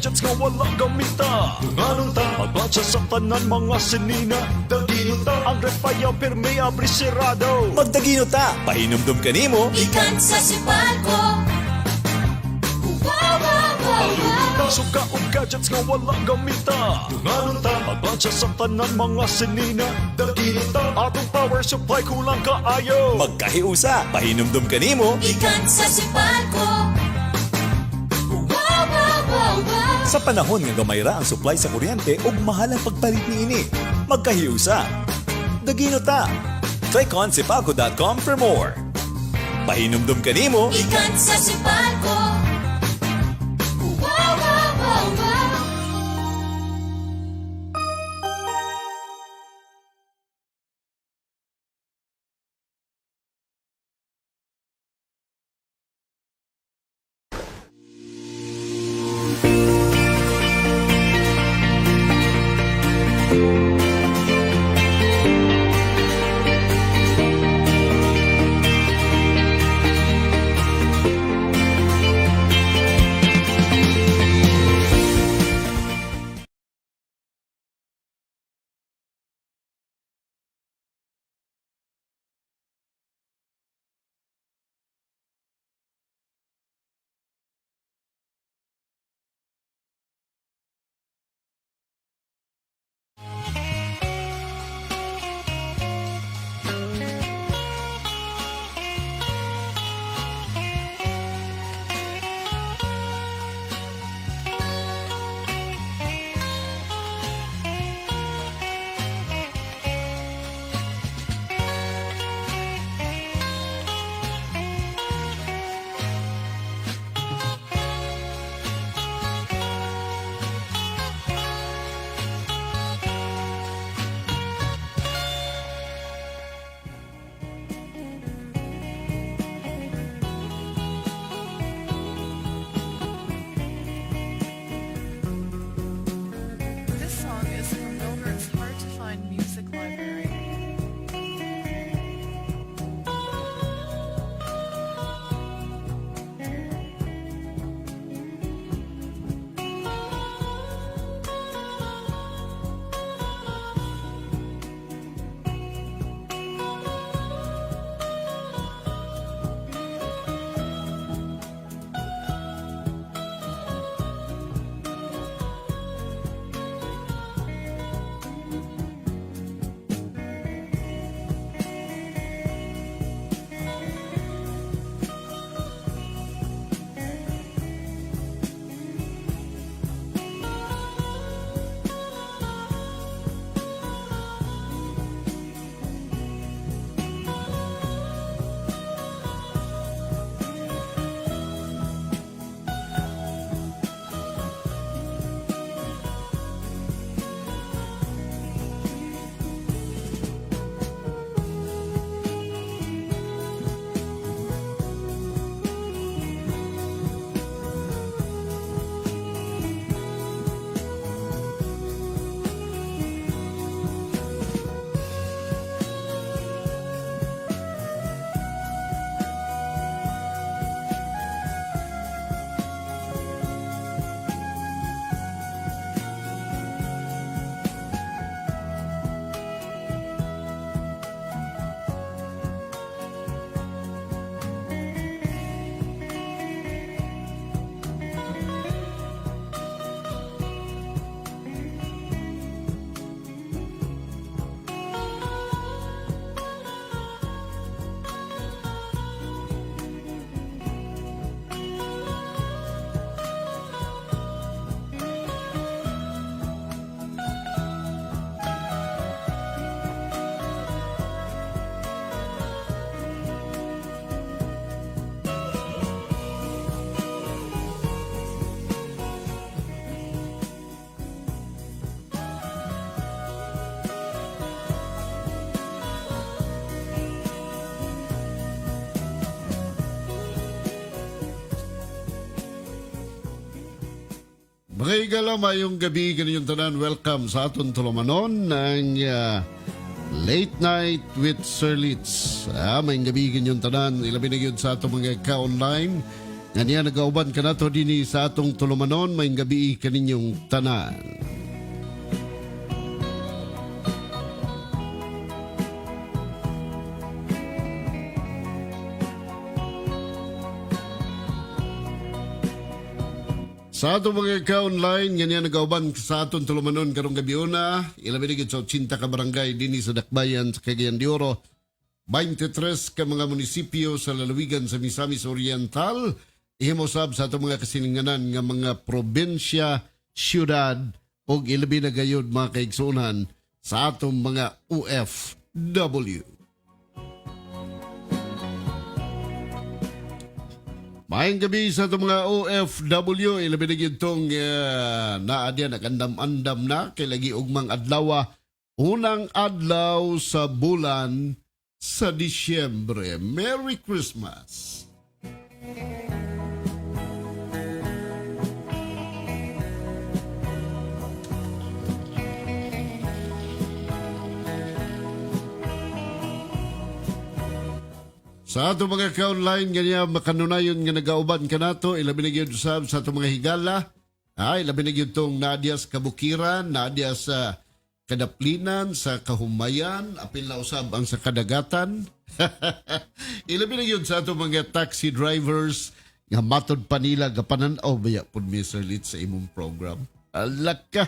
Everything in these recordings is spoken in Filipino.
gadgets nga wala gamita. Nganong ta magbansya sa tanan mga sinina. Dagino ta ang refaya pirmi abri sirado. Magdagino ta, pahinumdum kanimo. Ikan sa sipalko. Wow, wow, wow, wow. Suka og gadgets nga wala gamita. Nganong ta magbansya sa tanan mga sinina. Dagino ta atong power supply kulang kaayo. Magkahiusa, pahinumdum kanimo. Ikan sa sipalko. Wow, wow, wow, wow. Sa panahon nga gamayra ang supply sa kuryente ug mahal ang pagpalit niini. Magkahiusa. Dagino ta. Click on sipalco.com for more. Pahinumdum kanimo. Ikan sa sipalko. Wow, wow, wow, wow. This song is from Milbert's Hard to Find Music Library. Mga igala, mayong gabi kaninyong tanan. Welcome sa aton tulumanon ng Late Night with Sir Litz. Mayong gabi kaninyong tanan. Ilabi na yun sa ato mga ka-online Nga niya nagauban ka na to dini sa atong tulumanon, may gabi kaninyong tanan. Sa atong mga ka-online, ganyan nag-auban sa atong tulumanon karong gabi una, ilabi na sa 80 ka barangay dini sa Dakbayan sa Cagayan de Oro, 23 ka mga munisipyo sa lalawigan sa Misamis Oriental, ihimosab sa atong mga kasilinganan nga mga probinsya, syudad, o ilabi na gayod mga kaigsunan sa atong mga OFW. Maayong gabi sa itong mga OFW, ilabi na yun itong naadya nagandam-andam na kay lagi ugmang adlaw, unang adlaw sa bulan sa Disyembre. Merry Christmas! Sa ato mga ka-online, ganyan makanunayon nga nagauban ka nato, ilabi na yun sa ato mga higala, ilabi na yun itong Nadia sa Kabukiran, Nadia sa Kadaplinan, sa Kahumayan, apil na usab ang sa Kadagatan. Ilabi na yun sa ato mga taxi drivers, nga matod pa nila, gapananaw baya po Mr. Lit sa imong program. Alak ka!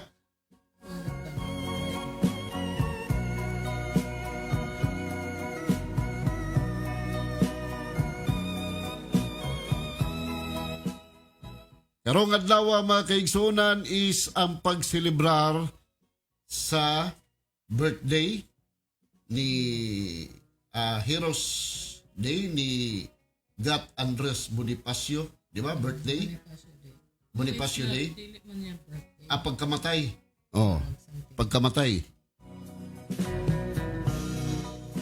Karong adlaw mga kaigsunan is ang pagselebrar sa birthday ni Heroes Day ni Gat Andres Bonifacio. Di ba? Birthday? Bonifacio Day. Pagkamatay. Pagkamatay.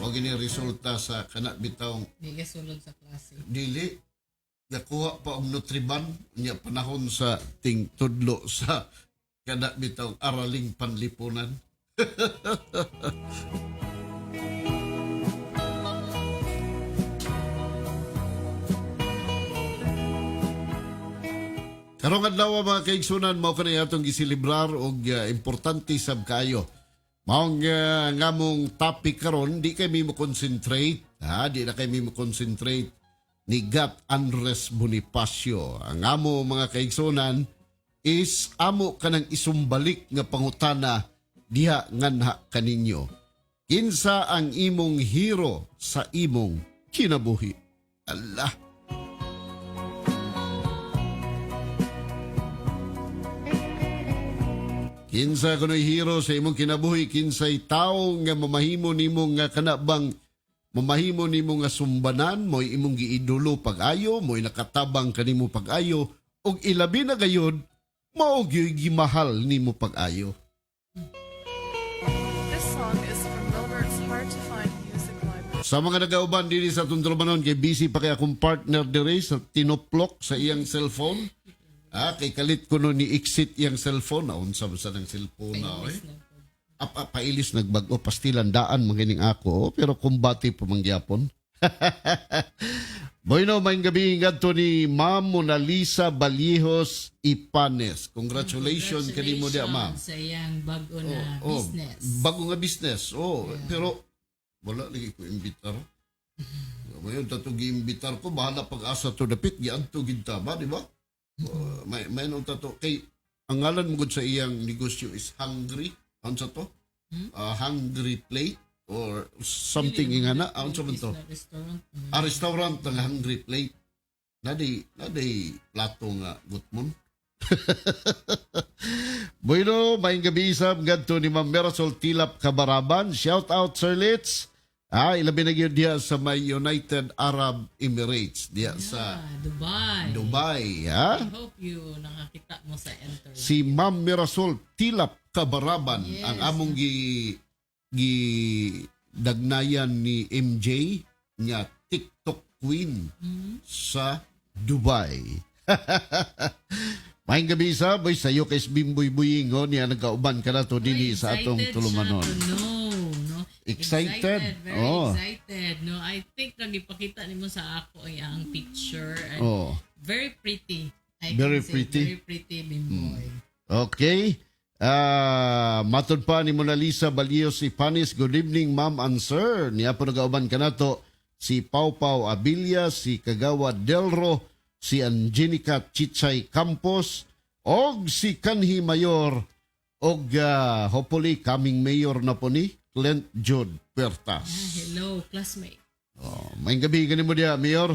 O gini resulta sa kanak bitawng Di ka sulod sa klase. dili nakuha pa ang Nutriban niya panahon sa ting tudlo sa kada bitaw araling panlipunan. Karong adlaw mga kaigsunan, mao kanay atong gisilibrar og importante sab kaayo. Maong ngamong topic karon, di kay mo concentrate, di na kay mo concentrate ni Gat Andres Bonifacio. Ang amo mga kaigsunan is amo kanang isumbalik nga pangutana diha nganha kaninyo. Kinsa ang imong hero sa imong kinabuhi? Allah. Kinsa kuno'y hero sa imong kinabuhi? Kinsay tao nga mamahimo nimo nga kanabang mamahimo nimo nga sumbanan, mo'y imong giidolo pag-ayo, mo'y nakatabang kanimo pag-ayo, ug ilabi na gayod, mao gyud gimahal nimo pag-ayo. This song is from Milbert's Hard to Find Music Library. Sa mga nagauban diri sa Tundromanon, kay busy pa kay akong partner diri sa tinoplok sa iyang cellphone. Kay kalit ko no ni exit iyang cellphone, naunsa sa ng cellphone na, pailis nagbago, pastilandaan magining ako, pero kumbati po mangyapon. Bueno, may gabi ngadto ni Ma'am Mona Lisa Balijos Ipanes. Congratulations kanimo dia, ma'am. Sa iyang bago na business. Bago nga business. Pero wala lagi ko imbitar. Ngayon tatong gi-imbitar ko, bahala pag-asa to dapit, gianto ginta ba, di ba? May nung tato kay ang ngalan mo gud sa iyang negosyo is Hungry. Ano sa to? Hungry Plate or something ingana. Ano sa man to? Restaurant. Restaurant ng Hungry Plate. Naday plato nga gutmon. Bueno, may gabi isab ngadto ni Ma'am Merasol Tilap Kabaraban. Shout out Sir Litz. Ilabi na yun diya sa may United Arab Emirates. Diya sa Dubai. I hope you nakakita mo sa enter. Si Ma'am Mirasol Tilap Kabaraban, Yes. ang among dagnayan ni MJ nga TikTok Queen sa Dubai. Maayong gabi sa boy sayo kay Bimboy Buyingo niya nagkauban ka na to dinhi sa atong tulumanon. Excited? Very excited. No, I think nang ipakita nimo sa ako ang picture. And very pretty. I Very can say, pretty? Very pretty bimboy. Okay. Matod pa ni Mona Lisa Balios Ipanis. Good evening, ma'am and sir. Niya po nagauban ka na to. Si Pau Pau Abilia, si Kagawa Delro, si Angelica Chichay Campos, og si Kanhi Mayor, og hopefully coming mayor na po ni Clint Jude Pertas. Hello, classmate. May gabi ganin mo diya, Mayor.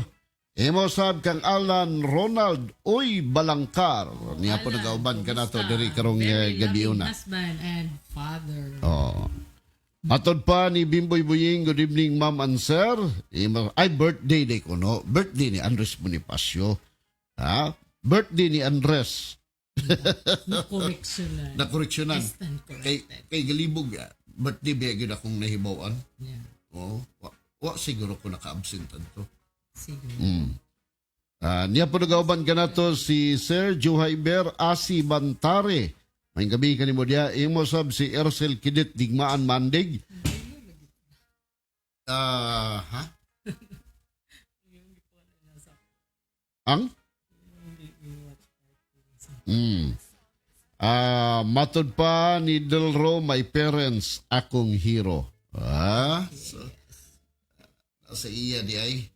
Imo sab kang Alan Ronald Uy Balangkar. Niya po nagauban ka na to diri karong Very gabi loving una. husband and father. Oh. Atod pa ni Bimboy Buying, good evening ma'am and sir. Ay, birthday day ko, no? Birthday ni Andres Bonifacio. Ha? Birthday ni Andres. No correction na. Nakoreksyonan. Instant Kay, corrected. kay Galibog, birthday ba yun akong nahibawan? Yeah, Oo. Wa siguro ko naka-absentan to. siguro. Niya po nagauban ka na to si Sir Juhayber Asi Bantare. May gabi ka ni mo diya. Imo sab si Ercel Kidit Digmaan Mandig. Ha? Ang? Matod pa ni Delro, my parents, akong hero. So, nasa iya di ay.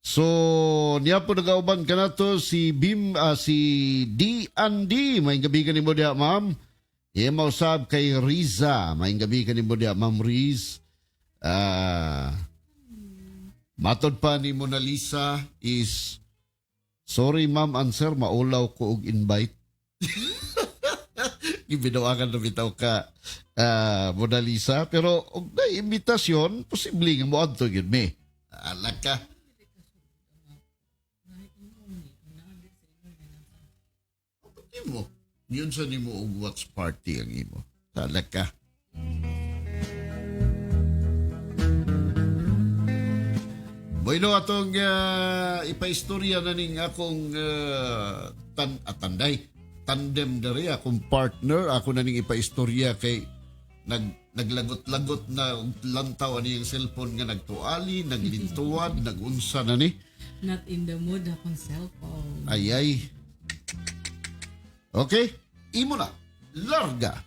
So, niya po nagauban ka na to si si D&D. May gabi ka ni mo diya, ma'am. Imaw sab kay Riza. May gabi ka ni mo diya, ma'am Riz. Matod pa ni Mona Lisa is, sorry ma'am and sir, maulaw ko og invite. Ibinawakan na bitaw ka, Mona Lisa. Pero, og na imbitasyon, posible nga mo adto yun, me. Alak ka. Pati mo. Yun sa ni mo og watch party ang imo. Alak ka. Bueno, atong ipaistorya na ning akong tandem dere, akong partner. Ako na ning ipaistorya kay naglagot-lagot na lantaw ani yung cellphone nga nagtuali, naglintuad, nagunsa na ni. Not in the mood akong cellphone. Ay. Okay, imo na. Larga.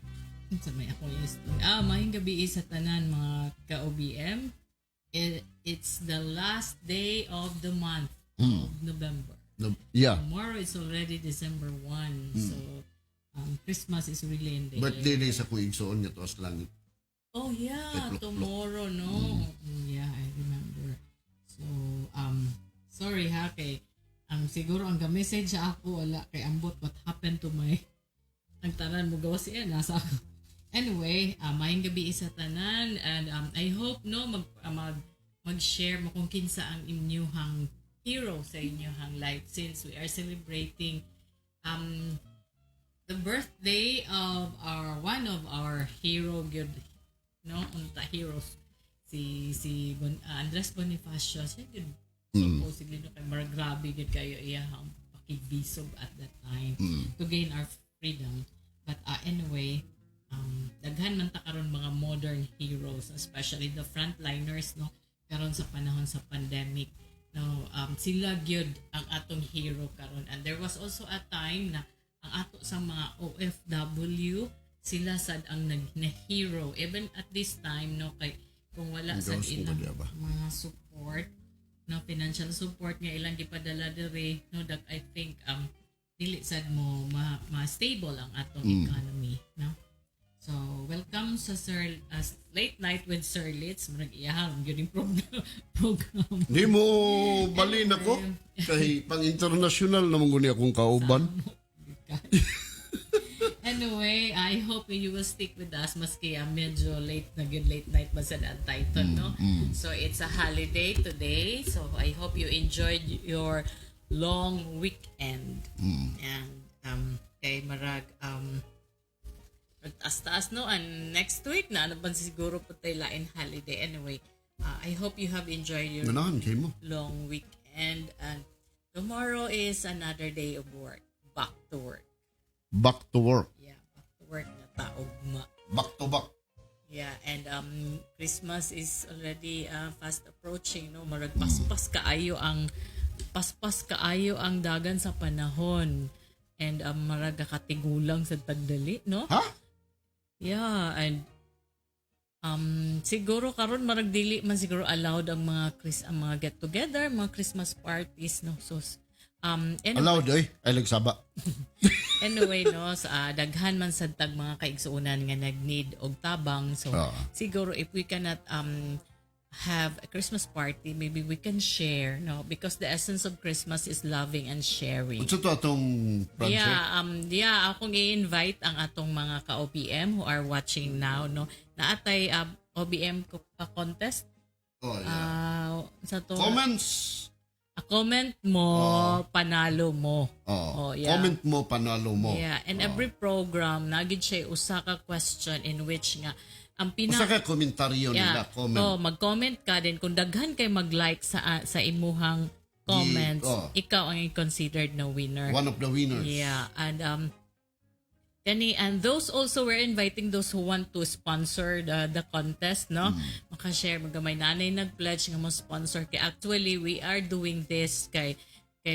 Sa may akong list. Mahing gabi sa tanan mga ka-OBM. It's the last day of the month of November. Yeah. Tomorrow is already December 1. So, Christmas is really in the Birthday air. na sa kuigsoon nga tuas langit. Oh, yeah. Pluk-pluk. Tomorrow, no? Yeah, I remember. So, sorry ha, kay siguro ang message sa ako, wala kay ambot what happened to my ang tanan mo gawa siya, nasa ako. Anyway, maayong gabi sa tanan and I hope no mag-share mo kung kinsa ang inyong hero sa inyong life since we are celebrating the birthday of one of our hero good unta heroes si Andres Bonifacio siya good supposedly no kay marag grabe good kayo iyang pakibisog at that time to gain our freedom but anyway daghan man ta karon mga modern heroes especially the frontliners no karon sa panahon sa pandemic no sila gyud ang atong hero karon and there was also a time na ang ato sa mga OFW sila sad ang nag-hero even at this time no kay kung wala sad ilang mga support no financial support nga ilang gipadala diri no that I think dili sad mo ma-stable ang atong economy no. So, welcome sa Sir Late Night with Sir Litz. Marag iyahang yun yung program. Di mo balin ako. Kay pang-international naman guni akong kauban. Anyway, I hope you will stick with us maski medyo late na good late night ba sa title, no? So, it's a holiday today. So, I hope you enjoyed your long weekend. And, kay marag, taas-taas no and next week na ano ba siguro po tayo lain holiday anyway I hope you have enjoyed your Ganahan kay mo. long weekend and tomorrow is another day of work back to work Back to work. yeah back to work na taogma Back to back. yeah and Christmas is already fast approaching no marag paspas kaayo ang paspas kaayo ang dagan sa panahon. And maraga katigulang sa tagdali, no? Ha? Yeah, and siguro karon marag dili man siguro allowed ang mga get together, mga Christmas parties, no. So anyway, Allowed ay lagsaba. anyway, no, sa daghan man sad tag mga kaigsuonan nga nag-need og tabang. So siguro if we cannot have a Christmas party, maybe we can share, no, because the essence of Christmas is loving and sharing. Unsa to atong project? Yeah, akong i-invite ang atong mga ka-OBM who are watching now, no. Naatay OBM contest. Oh, yeah. Sa to Comments. comment mo, panalo mo. Oh, yeah. Comment mo, panalo mo. Yeah, and every program nagid siya usa ka question in which nga ang Usa ka komentaryo nila, comment. mag-comment ka din kung daghan kay mag-like sa imuhang comments, ikaw ang i-considered na winner. One of the winners. Yeah, and and those also we're inviting those who want to sponsor the contest, no? Maka-share magamay nanay nag-pledge nga mo sponsor kay actually we are doing this kay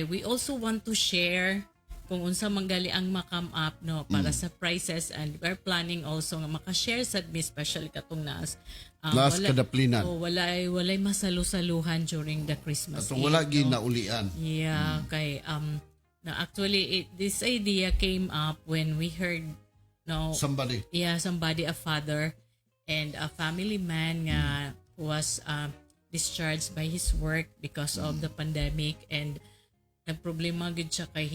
we also want to share kung unsa manggali ang ma-come up, no, para sa prizes, and we're planning also nga maka-share sad mi especially katong naas Last kadaplinan. walay masalusaluhan during the Christmas Atong wala Eve, no? ginaulian. Yeah, kay na actually this idea came up when we heard, no, Somebody. somebody, a father and a family man nga was discharged by his work because of the pandemic, and nagproblema gid siya kay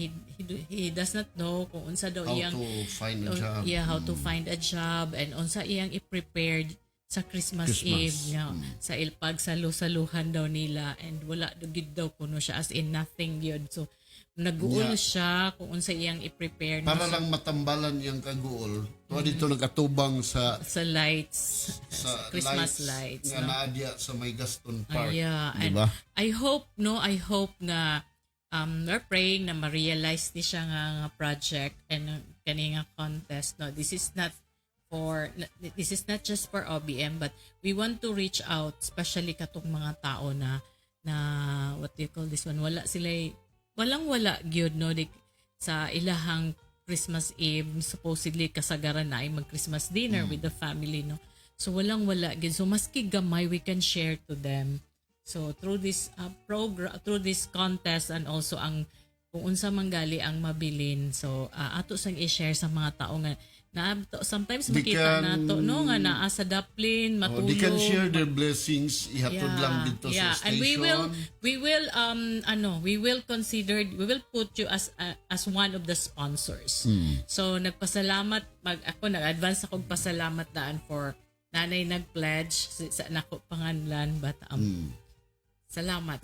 he does not know kung unsa daw How iyang to find a job. how to find a job, and unsa iyang i-prepare sa Christmas Eve nga sa ilpagsalusaluhan daw nila, and wala gid daw kuno siya, as in nothing yun. So nag-uol siya kung unsa iyang i-prepare Para lang matambalan yung kaguol. Tuwa dito nagatubang sa lights, sa Christmas lights, nga no? naadya sa may Gaston Park. Yeah, and Diba? I hope nga we're praying na ma-realize ni siya nga project and kani nga contest, no. This is not just for OBM, but we want to reach out especially katong mga tao na what do you call this one, wala gyud, no, sa ilahang Christmas Eve supposedly kasagaran na ay mag Christmas dinner with the family, no. So wala gyud, so maski gamay we can share to them. So through this through this contest, and also ang kung unsa manggali ang mabilin, so ato sang i-share sa mga tao nga sometimes makita nato, no, nga naa sa daplin matulog. They can share their blessings. Ihatod lang dito sa station. And we will put you as one of the sponsors. So nagpasalamat ako nag-advance akong pasalamat daan for nanay nag-pledge sa nako panganlan, but salamat.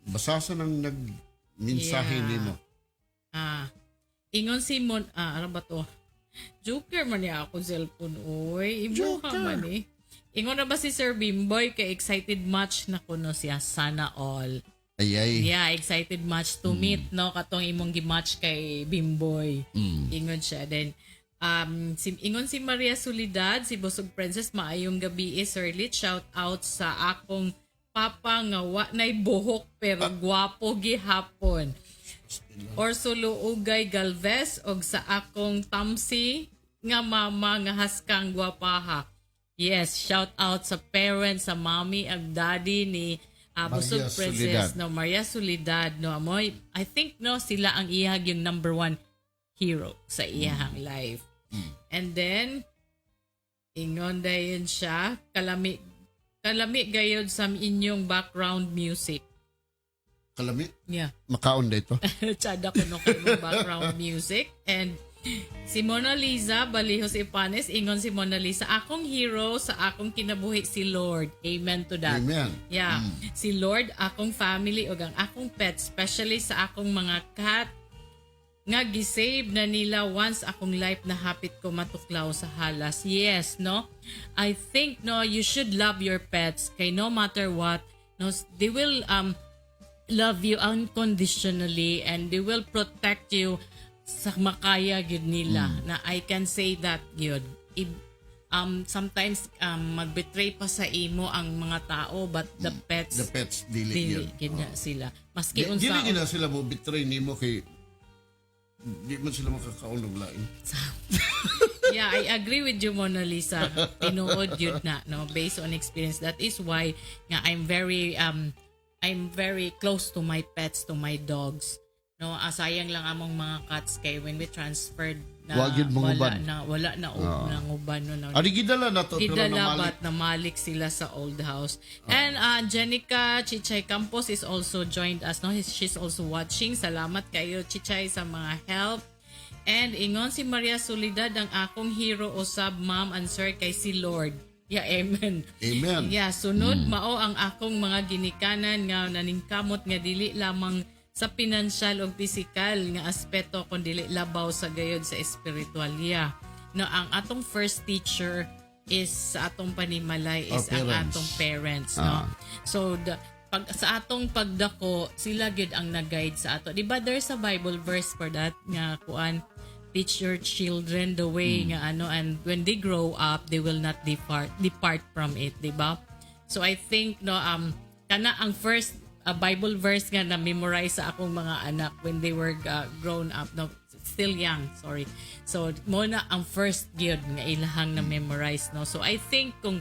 Basasa ng nag-mensahe nimo. Ingon si ano ba to? Joker man niya ako cellphone, oy. Ibuka man eh. Ingon na ba si Sir Bimboy kay excited much na kuno siya, sana all. Ay. Yeah, excited much to meet, no, katong imong gi-match kay Bimboy. Ingon siya. Then ingon si Maria Solidad, si Busog Princess, maayong gabi Sir Lit. Shout out sa akong papa nga wa nay buhok pero gwapo gihapon. Orsulo Ugay Galvez og sa akong tamsi nga mama nga haskang gwapaha. Yes, shout out sa parents, sa mommy ag daddy ni Busog Princess, no, Maria Solidad, no, amoy I think, no, sila ang iyang yung number 1 hero sa iyang life. And then ingon dayon siya, kalami gayod sa inyong background music. Kalami? Yeah. Makaon dito. Tsada ko no kayo background music. And si Mona Lisa Balihos Ipanes, ingon si Mona Lisa, akong hero sa akong kinabuhi si Lord. Amen to that. Amen. Yeah. Si Lord, akong family o ang akong pet, especially sa akong mga cat nga gisave na nila once akong life na hapit ko matuklaw sa halas. Yes, no? I think, no, you should love your pets kay no matter what, no, they will love you unconditionally and they will protect you sa makaya gyud nila. Na I can say that gyud. sometimes magbetray pa sa imo ang mga tao, but the pets The pets, dili dili yun. gina sila. Maski Dili unsa gina sila mo betray nimo kay di man sila makakaon og lain. Yeah, I agree with you, Mona Lisa. Tinuod yun na, no, based on experience. That is why nga I'm very close to my pets, to my dogs. No, sayang lang among mga cats kay when we transferred na Wa gyud manguban. wala na uban no. Ani gidala na to pero Gidala namalik. but namalik sila sa old house. And Jenica Chichay Campos is also joined us. No, she's also watching. Salamat kayo Chichay sa mga help. And ingon si Maria Soledad, ang akong hero usab ma'am and sir kay si Lord. Yeah, amen. Amen. Yeah, sunod mao ang akong mga ginikanan nga naningkamot nga dili lamang sa pinansyal o pisikal nga aspeto kundi labaw sa gayod sa espiritualya. No, ang atong first teacher is sa atong panimalay is Our ang parents. atong parents, no. So pag sa atong pagdako sila gyud ang nag-guide sa ato. Di ba there's a Bible verse for that nga kuan, teach your children the way nga ano, and when they grow up they will not depart from it, di ba? So I think no kana ang first Bible verse nga na memorize sa akong mga anak when they were grown up, no, still young, sorry. So mo na ang first gyud nga ilahang na memorize, no. So I think kung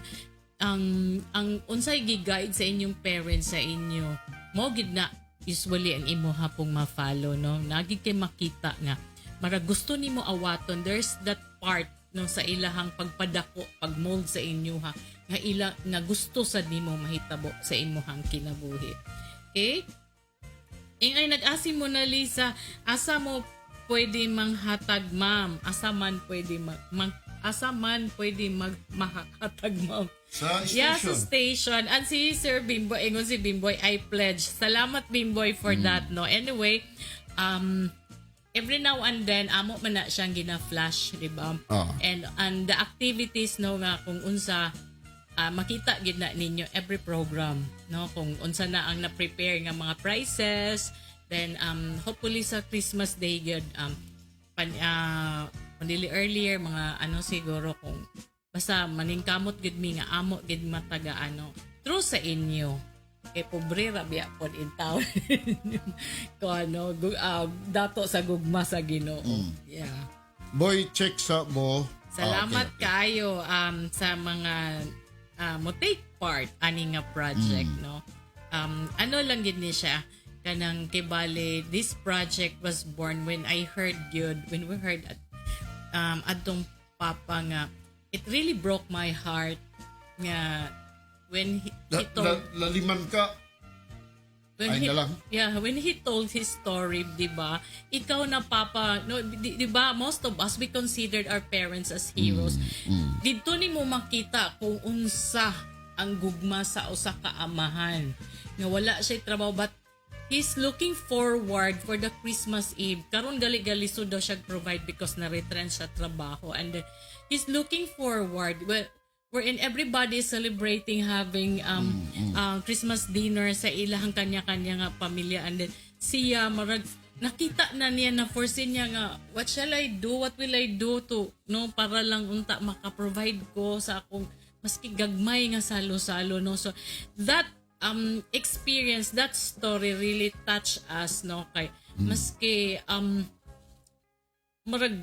ang unsay gi-guide sa inyong parents sa inyo mo gid na usually ang imo hapong ma-follow, no. Nagi kay makita nga mara gusto nimo awaton, there's that part no sa ilahang pagpadako, pagmold sa inyo ha nga ila nga gusto sad nimo mahitabo sa imong kinabuhi. Okay? Ingay nag-asi mo na Lisa, asa mo pwede manghatag ma'am? Asa man pwede mahatag ma'am? Sa station. Yeah, sa station. And si Sir Bimboy, ingon si Bimboy, I pledge. Salamat Bimboy for that, no. Anyway, every now and then amo man na siyang gina-flash, di ba? And the activities no nga kung unsa makita gid na ninyo every program, no, kung unsa na ang na-prepare nga mga prizes, then hopefully sa Christmas day gid pandili earlier mga ano siguro kung basta maningkamot gid mi nga amo gid mataga ano true sa inyo kay pobre ra biya pod in town ko ano dato sa gugma sa Ginoo. Yeah, Boy, check sa mo. salamat Okay. kayo sa mga mo take part ani nga project, no. Ano lang gid ni siya kanang kibali, this project was born when we heard adtong papa nga it really broke my heart nga when he told Laliman ka. when he told his story, di ba? Ikaw na papa, no, di ba? Most of us we considered our parents as heroes. Dito ni mo makita kung unsa ang gugma sa usa ka amahan. Nga wala siya trabaho but he's looking forward for the Christmas Eve. Karon gali-gali so daw siya provide because na-retrench sa trabaho, and then he's looking forward wherein everybody is celebrating having Christmas dinner sa ilahang kanya-kanya nga pamilya, and then siya marag nakita na niya na foresee niya nga what will I do to no para lang unta maka-provide ko sa akong maski gagmay nga salo-salo, no. So that experience, that story really touched us, no, kay maski marag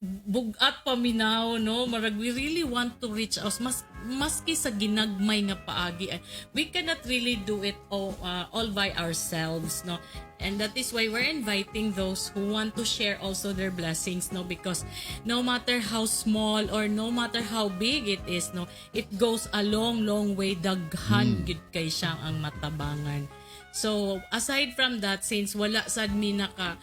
bugat paminaw, no, marag we really want to reach us maski sa ginagmay nga paagi, we cannot really do it all by ourselves, no. And that is why we're inviting those who want to share also their blessings, no, because no matter how small or no matter how big it is, no, it goes a long way, daghan gid kay siyang ang matabangan. So aside from that, since wala sad mi naka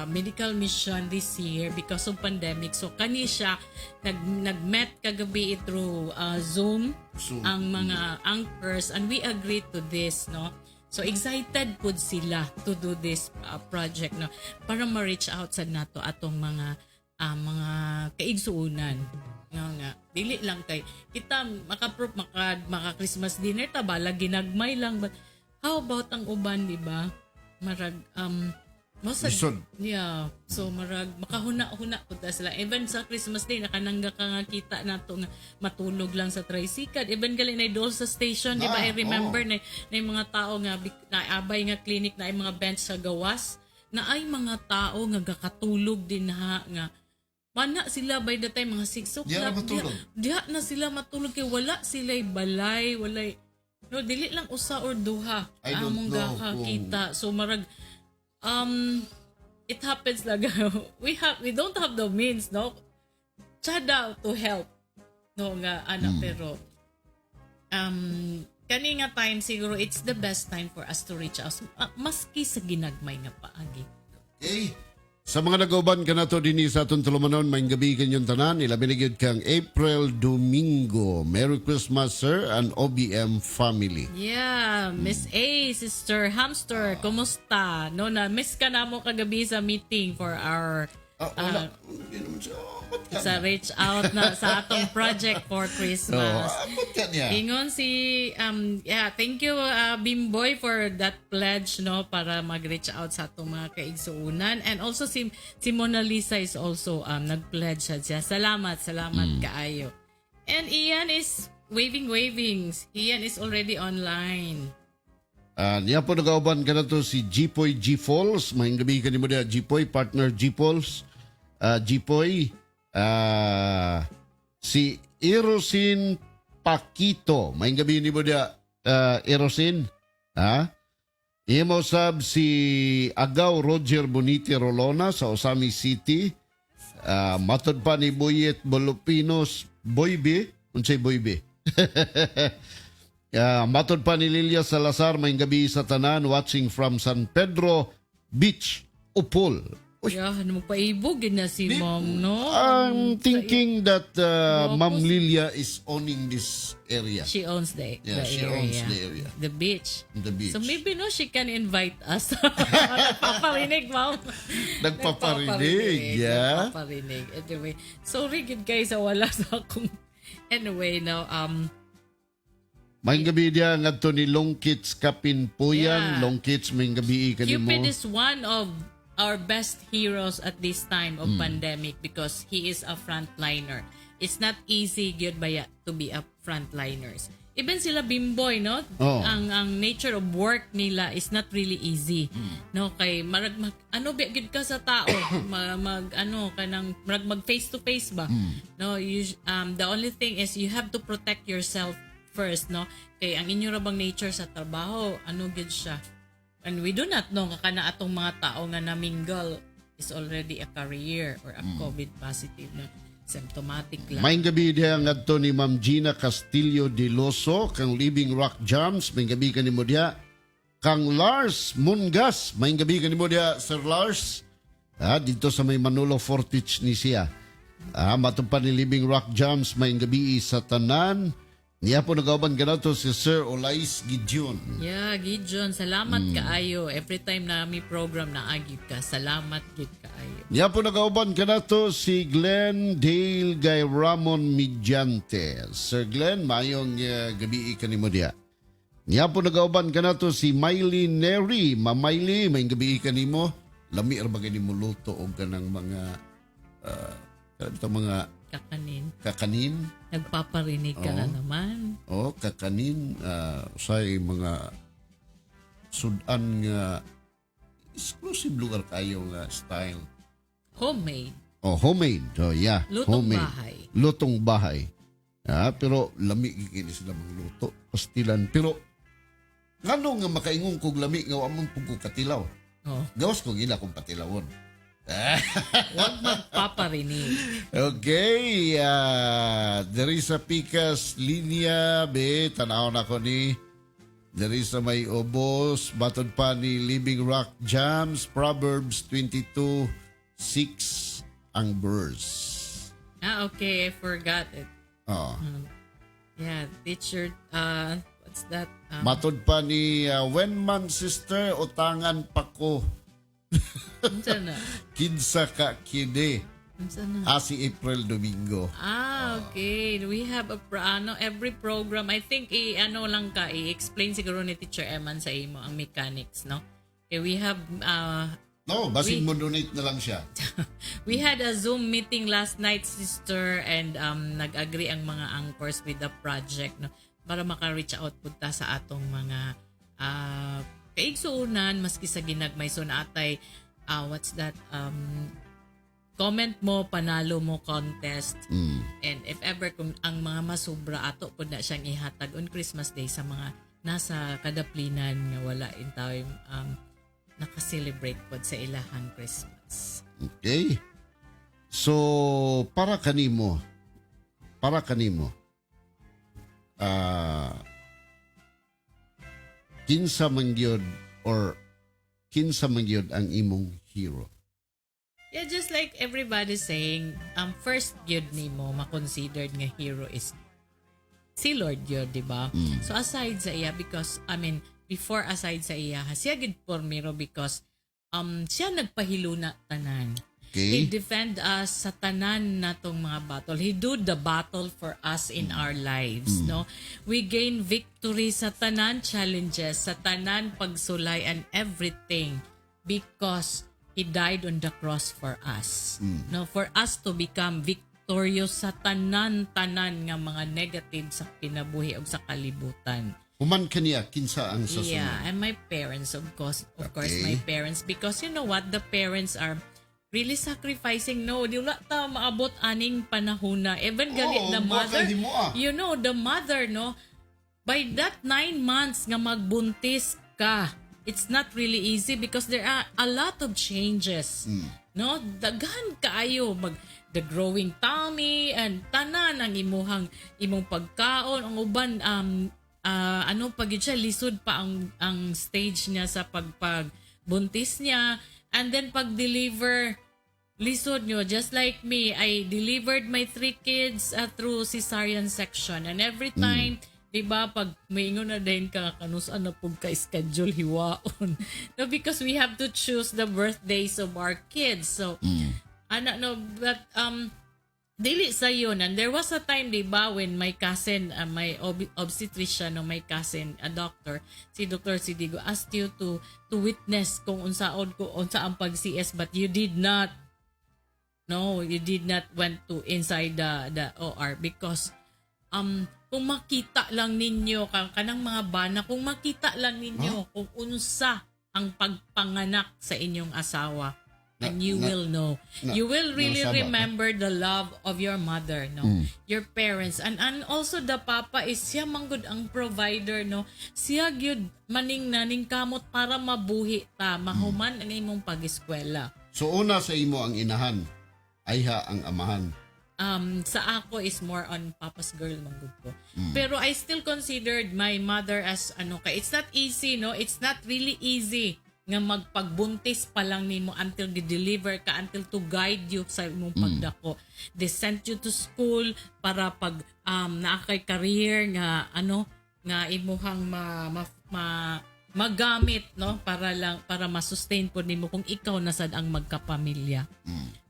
medical mission this year because of pandemic, so kani siya nag-met kagabi through Zoom ang mga anchors, and we agreed to this, no. So excited pud sila to do this project, no, para ma-reach out sad nato atong mga kaigsuunan. Nga dili lang kay kita maka Christmas dinner ta bala ginagmay lang, but how about ang uban, di ba? Marag Masad, Lisod. yeah. So marag makahuna-huna pud ta sila. Even sa Christmas Day nakanangga ka nga kita nato nga matulog lang sa tricycle. Even gali na dool sa station, di ba? I remember na yung mga tao nga naabay nga clinic na ay mga bench sa gawas na ay mga tao nga gakatulog din nga mana sila by the time mga 6 o'clock. Diya na matulog. Diya na sila matulog kay wala sila'y balay, walay no dili lang usa or duha I don't among know gakakita. So marag it happens like we don't have the means, no, tsada to help, no nga pero kani nga time siguro it's the best time for us to reach out maski sa ginagmay nga paagi. Okay. Sa mga nagauban ka na to din sa atong tulumanon, may gabi kanyang tanan, ilabi na gyud kang April Domingo. Merry Christmas, sir, and OBM family. Yeah, Miss A, Sister Hamster, kumusta? No, na miss ka na mo kagabi sa meeting for our sa reach out na sa atong project for Christmas. Ingon si thank you Bimboy for that pledge, no, para mag-reach out sa atong mga kaigsuunan, and also si Mona Lisa is also nag-pledge siya. Salamat kaayo. And Ian is waving. Ian is already online. Niya po nagauban ka na to si Jipoy G. Falls. Mahing gabi ka ni mo na Jipoy, partner G. Falls. Jipoy. Si Erosin Paquito. Mahing gabi ni mo na Erosin. Imo sab si Agaw Roger Boniti Rolona sa Osami City. Matod pa ni Boyet Bolopinos Boybe. Unsay Boybe? Matod pa ni Lilia Salazar, may gabi sa tanan, watching from San Pedro Beach, Upol. Yeah, magpaibog na si Mom, no? I'm thinking that Ma'am Lilia is owning this area. She owns the She area. owns the area. The beach. The beach. So maybe no, she can invite us. Nagpaparinig, Mom. Nagpaparinig, yeah. Nagpaparinig. Anyway, sorry good guys, wala sa akong... Anyway, now, may gabi dia ngadto ni Longkits Kapinpuyan. Yeah. Longkits, may gabi kanimo. Cupid is one of our best heroes at this time of pandemic because he is a frontliner. It's not easy gyud baya to be a frontliners. Even sila Bimboy, no? Oh. Ang nature of work nila is not really easy. No, kay marag ano ba gyud ka sa tao, mag face to face ba? No, the only thing is you have to protect yourself first, no? Kay ang inyo ra bang nature sa trabaho, ano gyud siya? And we do not know kana atong mga tao nga namingle is already a career or a COVID positive na symptomatic lang. May gabi diya ngadto ni Ma'am Gina Castillo de Loso kang Living Rock Jams. May gabi kanimo diya kang Lars Mungas. May gabi kanimo diya Sir Lars. Dito sa may Manolo Fortich ni siya. Matupad ni Living Rock Jams may gabi sa tanan. Niya po nagauban ganato si Sir Olais Gideon. Yeah, Gideon, salamat kaayo. Every time na may program na agib ka, salamat gid kaayo. Niya po nagauban ganato si Glenn Dale Guy Ramon Midyante. Sir Glenn, mayong gabi kanimo diya. Niya po nagauban kanato si Miley Neri. Mamayli, may gabi kanimo. Lami ra ba kanimo luto og kanang mga mga kakanin. Nagpaparinig ka na naman. Kakanin. Say mga sudan nga exclusive lugar kayo nga style. Homemade. Homemade. Yeah. Lutong homemade. bahay. Lutong bahay. Pero lami gigini sila mga luto. Pastilan. Pero ngano nga makaingon kog lami nga amon pug ko katilaw. Gawas ko gila kong patilawon. Huwag magpaparinig. Okay, there is a Picas linya, tanaw na ko ni. There is a may obos, batod pa ni Living Rock Jams, Proverbs 22:6 ang verse. Okay, I forgot it. Yeah, teacher, what's that? Matod pa ni when man sister, utangan pa ko. Unsa na? Kinsa ka kide. Unsa na? Si April Domingo. Okay. We have every program, I think i-explain siguro ni Teacher Eman sa imo ang mechanics, no? Okay, we have No, basig mo donate na lang siya. We had a Zoom meeting last night, sister, and nag-agree ang mga anchors with the project, no, para maka-reach out punta sa atong mga kaigsuunan maski sa ginagmay. So naatay what's that, comment mo, panalo mo contest. And if ever kung ang mga masubra, ato po na siyang ihatag on Christmas Day sa mga nasa kadaplinan nga wala in time naka-celebrate po sa ilahang Christmas. Okay. So, para kanimo, kinsa man gyud ang imong hero? Yeah, just like everybody saying, first yun ni mo makonsidered nga hero is si Lord yun, di ba? So aside sa iya, because, before aside sa iya, siya gid pormiro because siya nagpahilo na tanan. He Okay. defend us sa tanan natong mga battle. He do the battle for us in our lives, no? We gain victory sa tanan challenges, sa tanan pagsulay and everything because He died on the cross for us. No, for us to become victorious sa tanan-tanan nga mga negative sa kinabuhi o sa kalibutan. Human kaniya, kinsa ang sasunod? Yeah, and my parents, of course, Okay. my parents, because you know what, the parents are really sacrificing. No, di wala ta maabot aning panahon na. Even gali the mother, you know, the mother, no, by that 9 months nga magbuntis ka, it's not really easy because there are a lot of changes. No, daghan kaayo the growing tummy and tanan ang imong pagkaon, ang uban pagid siya lisod pa ang stage niya sa pagpagbuntis niya, and then pag-deliver lisod nyo. Just like me, I delivered my 3 kids through cesarean section, and every time diba, pag maingon na din ka, kanusan na po ka-schedule hiwaon. No, because we have to choose the birthdays of our kids. So, but, dili sa yun. And there was a time, diba, when my cousin, my obstetrician, my cousin, a doctor, si Dr. Sidigo, asked you to witness kung unsa ang pag-CS, but you did not. No, you did not went to inside the OR because, kung makita lang ninyo kanang mga bana, kung makita lang ninyo kung unsa ang pagpanganak sa inyong asawa, and you will know. You will really remember the love of your mother, no? Your parents. And also the papa is siya manggod ang provider, no? Siya gyud maning naning kamot para mabuhi ta, mahuman ang imong pag-eskwela. So una sa imo ang inahan, ayha ang amahan. Sa ako is more on papa's girl manggod ko. Pero I still considered my mother as it's not easy, no? It's not really easy nga magpagbuntis pa lang nimo until di-deliver ka, until to guide you sa imong pagdako. They sent you to school para pag naa kay career nga nga imuhang magamit, no? Para ma-sustain po nimo kung ikaw nasad ang magkapamilya.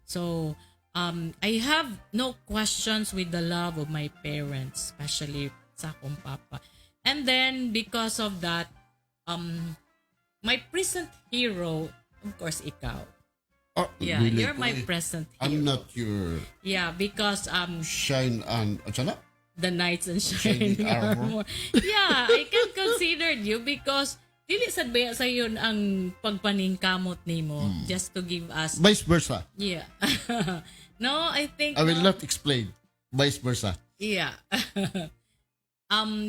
So I have no questions with the love of my parents, especially sa akong papa. And then, because of that, my present hero, of course, ikaw. Oh, Yeah, really, you're my present hero. I'm not your Yeah, because shine and the knights and Shining shining armor. armor. Yeah, I can consider you because dili sad baya sa yun ang pagpaningkamot nimo, just to give us. vice versa. Yeah. No, I think I will not explain. Vice versa. Yeah.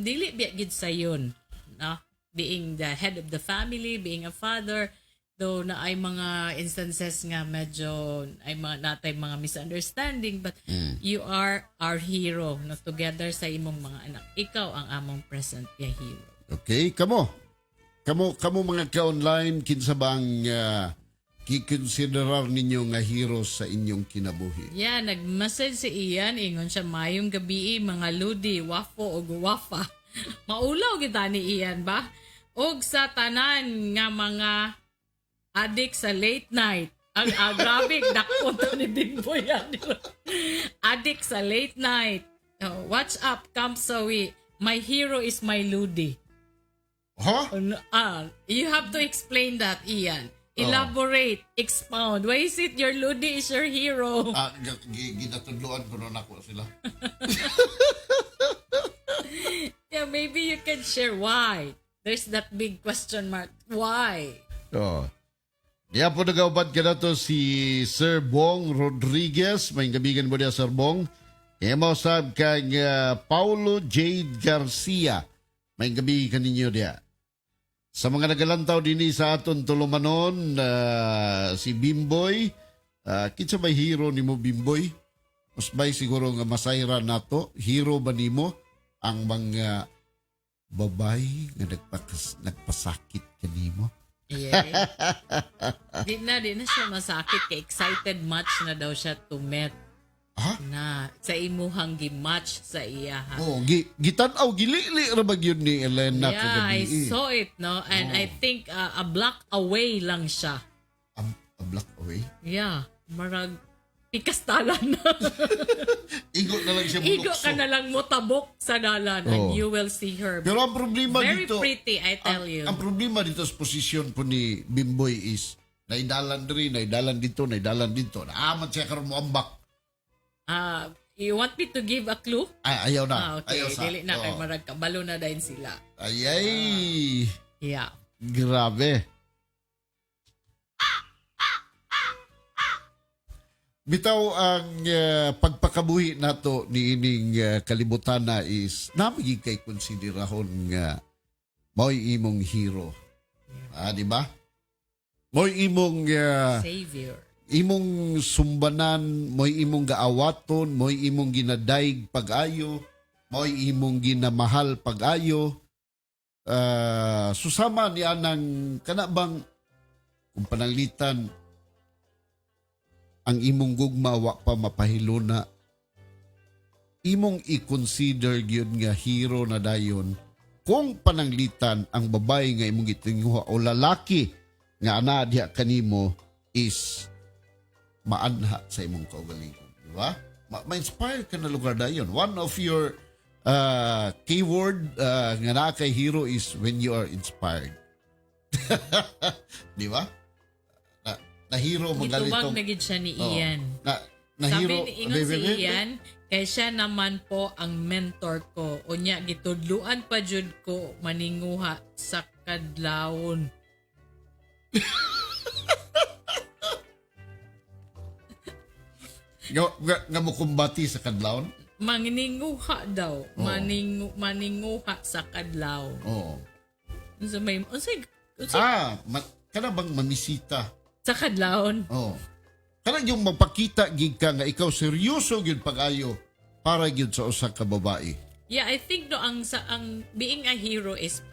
Dili biya gid sa yun, no? Being the head of the family, being a father, though na ay mga instances nga medyo ay mga natay mga misunderstanding, but you are our hero, no? Together sa imong mga anak. Ikaw ang among present nga hero. Okay, kamo mga ka-online, kinsa bang kikonsiderar ninyo nga heroes sa inyong kinabuhi? Yeah, nag-message si Ian, ingon siya, mayong gabi, mga ludi, wafo o guwafa. Maulaw kita ni Ian ba? Og sa tanan nga mga adik sa late night. Grabe, dakot ni Bimboy yan. Adik sa late night. Oh, watch up, Kamsawi. My hero is my ludi. Huh? You have to explain that, Ian. Elaborate, expound. Why is it your Ludi is your hero? Ginatudloan ko nun ako sila. Yeah, maybe you can share why. There's that big question mark. Why? Oh. Kaya po nagawbad ka na to si Sir Bong Rodriguez. May gabigan mo niya, Sir Bong. Kaya mo sab kang Paulo Jade Garcia. May gabigan ninyo niya. Sa mga nagalantaw din sa aton tulumanon, si Bimboy. Kitsa may hero ni mo, Bimboy? Mas bay siguro nga masayra nato. Hero ba ni mo ang mga babae nga nagpasakit kanimo? Yeah. di na siya masakit. Kaya excited much na daw siya to met. Ha? Na sa imuhang gi-match sa iya. Ha? Oh, gitanaw gilili ra ba yun ni Elena Yeah, kagabi? I saw it, no? And I think a block away lang siya. A block away. Yeah, marag pikastalan na. Igo na lang siya Igo bulokso. ka na lang motabok sa dalan and Oh. you will see her. Pero ang problema Very dito, pretty, I tell you. Ang problema dito sa posisyon po ni Bimboy is naidalan diri, naidalan dito, naidalan dito. Naaman siya karon mo ambak. You want me to give a clue? Ay, ayaw na. Okay, Ayaw sa. dili na kay Oo. marag kabalo na din sila. Ayay. Yeah. Grabe. Bitaw ang pagpakabuhi nato ni ining kalibutan na is namigig kay konsiderahon nga mo'y imong hero. Di ba? Mo'y imong Savior. imong sumbanan, mo'y imong gaawaton, mo'y imong ginadaig pag-ayo, mo'y imong ginamahal pag-ayo. Susama niya ng kanabang kung pananglitan ang imong gugma wa pa mapahiluna, imong i-consider gyud nga hero na dayon kung pananglitan ang babae nga imong gitinguha o lalaki nga ana diha kanimo is maanha sa imong kaugalingon, di ba? Ma-inspire ka na lugar dayon. One of your keyword nga naa kay hero is when you are inspired. Di ba? Na hero Gitubag magalitong na gid siya ni Ian. na Sabi hero ni ingon si Ian, kay siya naman po ang mentor ko. Unya, gitudluan pa jud ko maninguha sa kadlawon. nga mo kumbati sa kadlawon. Maninguha daw. Maninguha sa kadlaw. Oo. Unsa may Kana bang mamisita? sa kadlawon. Oo. Kana yung magpakita gid ka nga ikaw seryoso gyud pag-ayo para gyud sa usa ka babae. Yeah, I think no ang being a hero is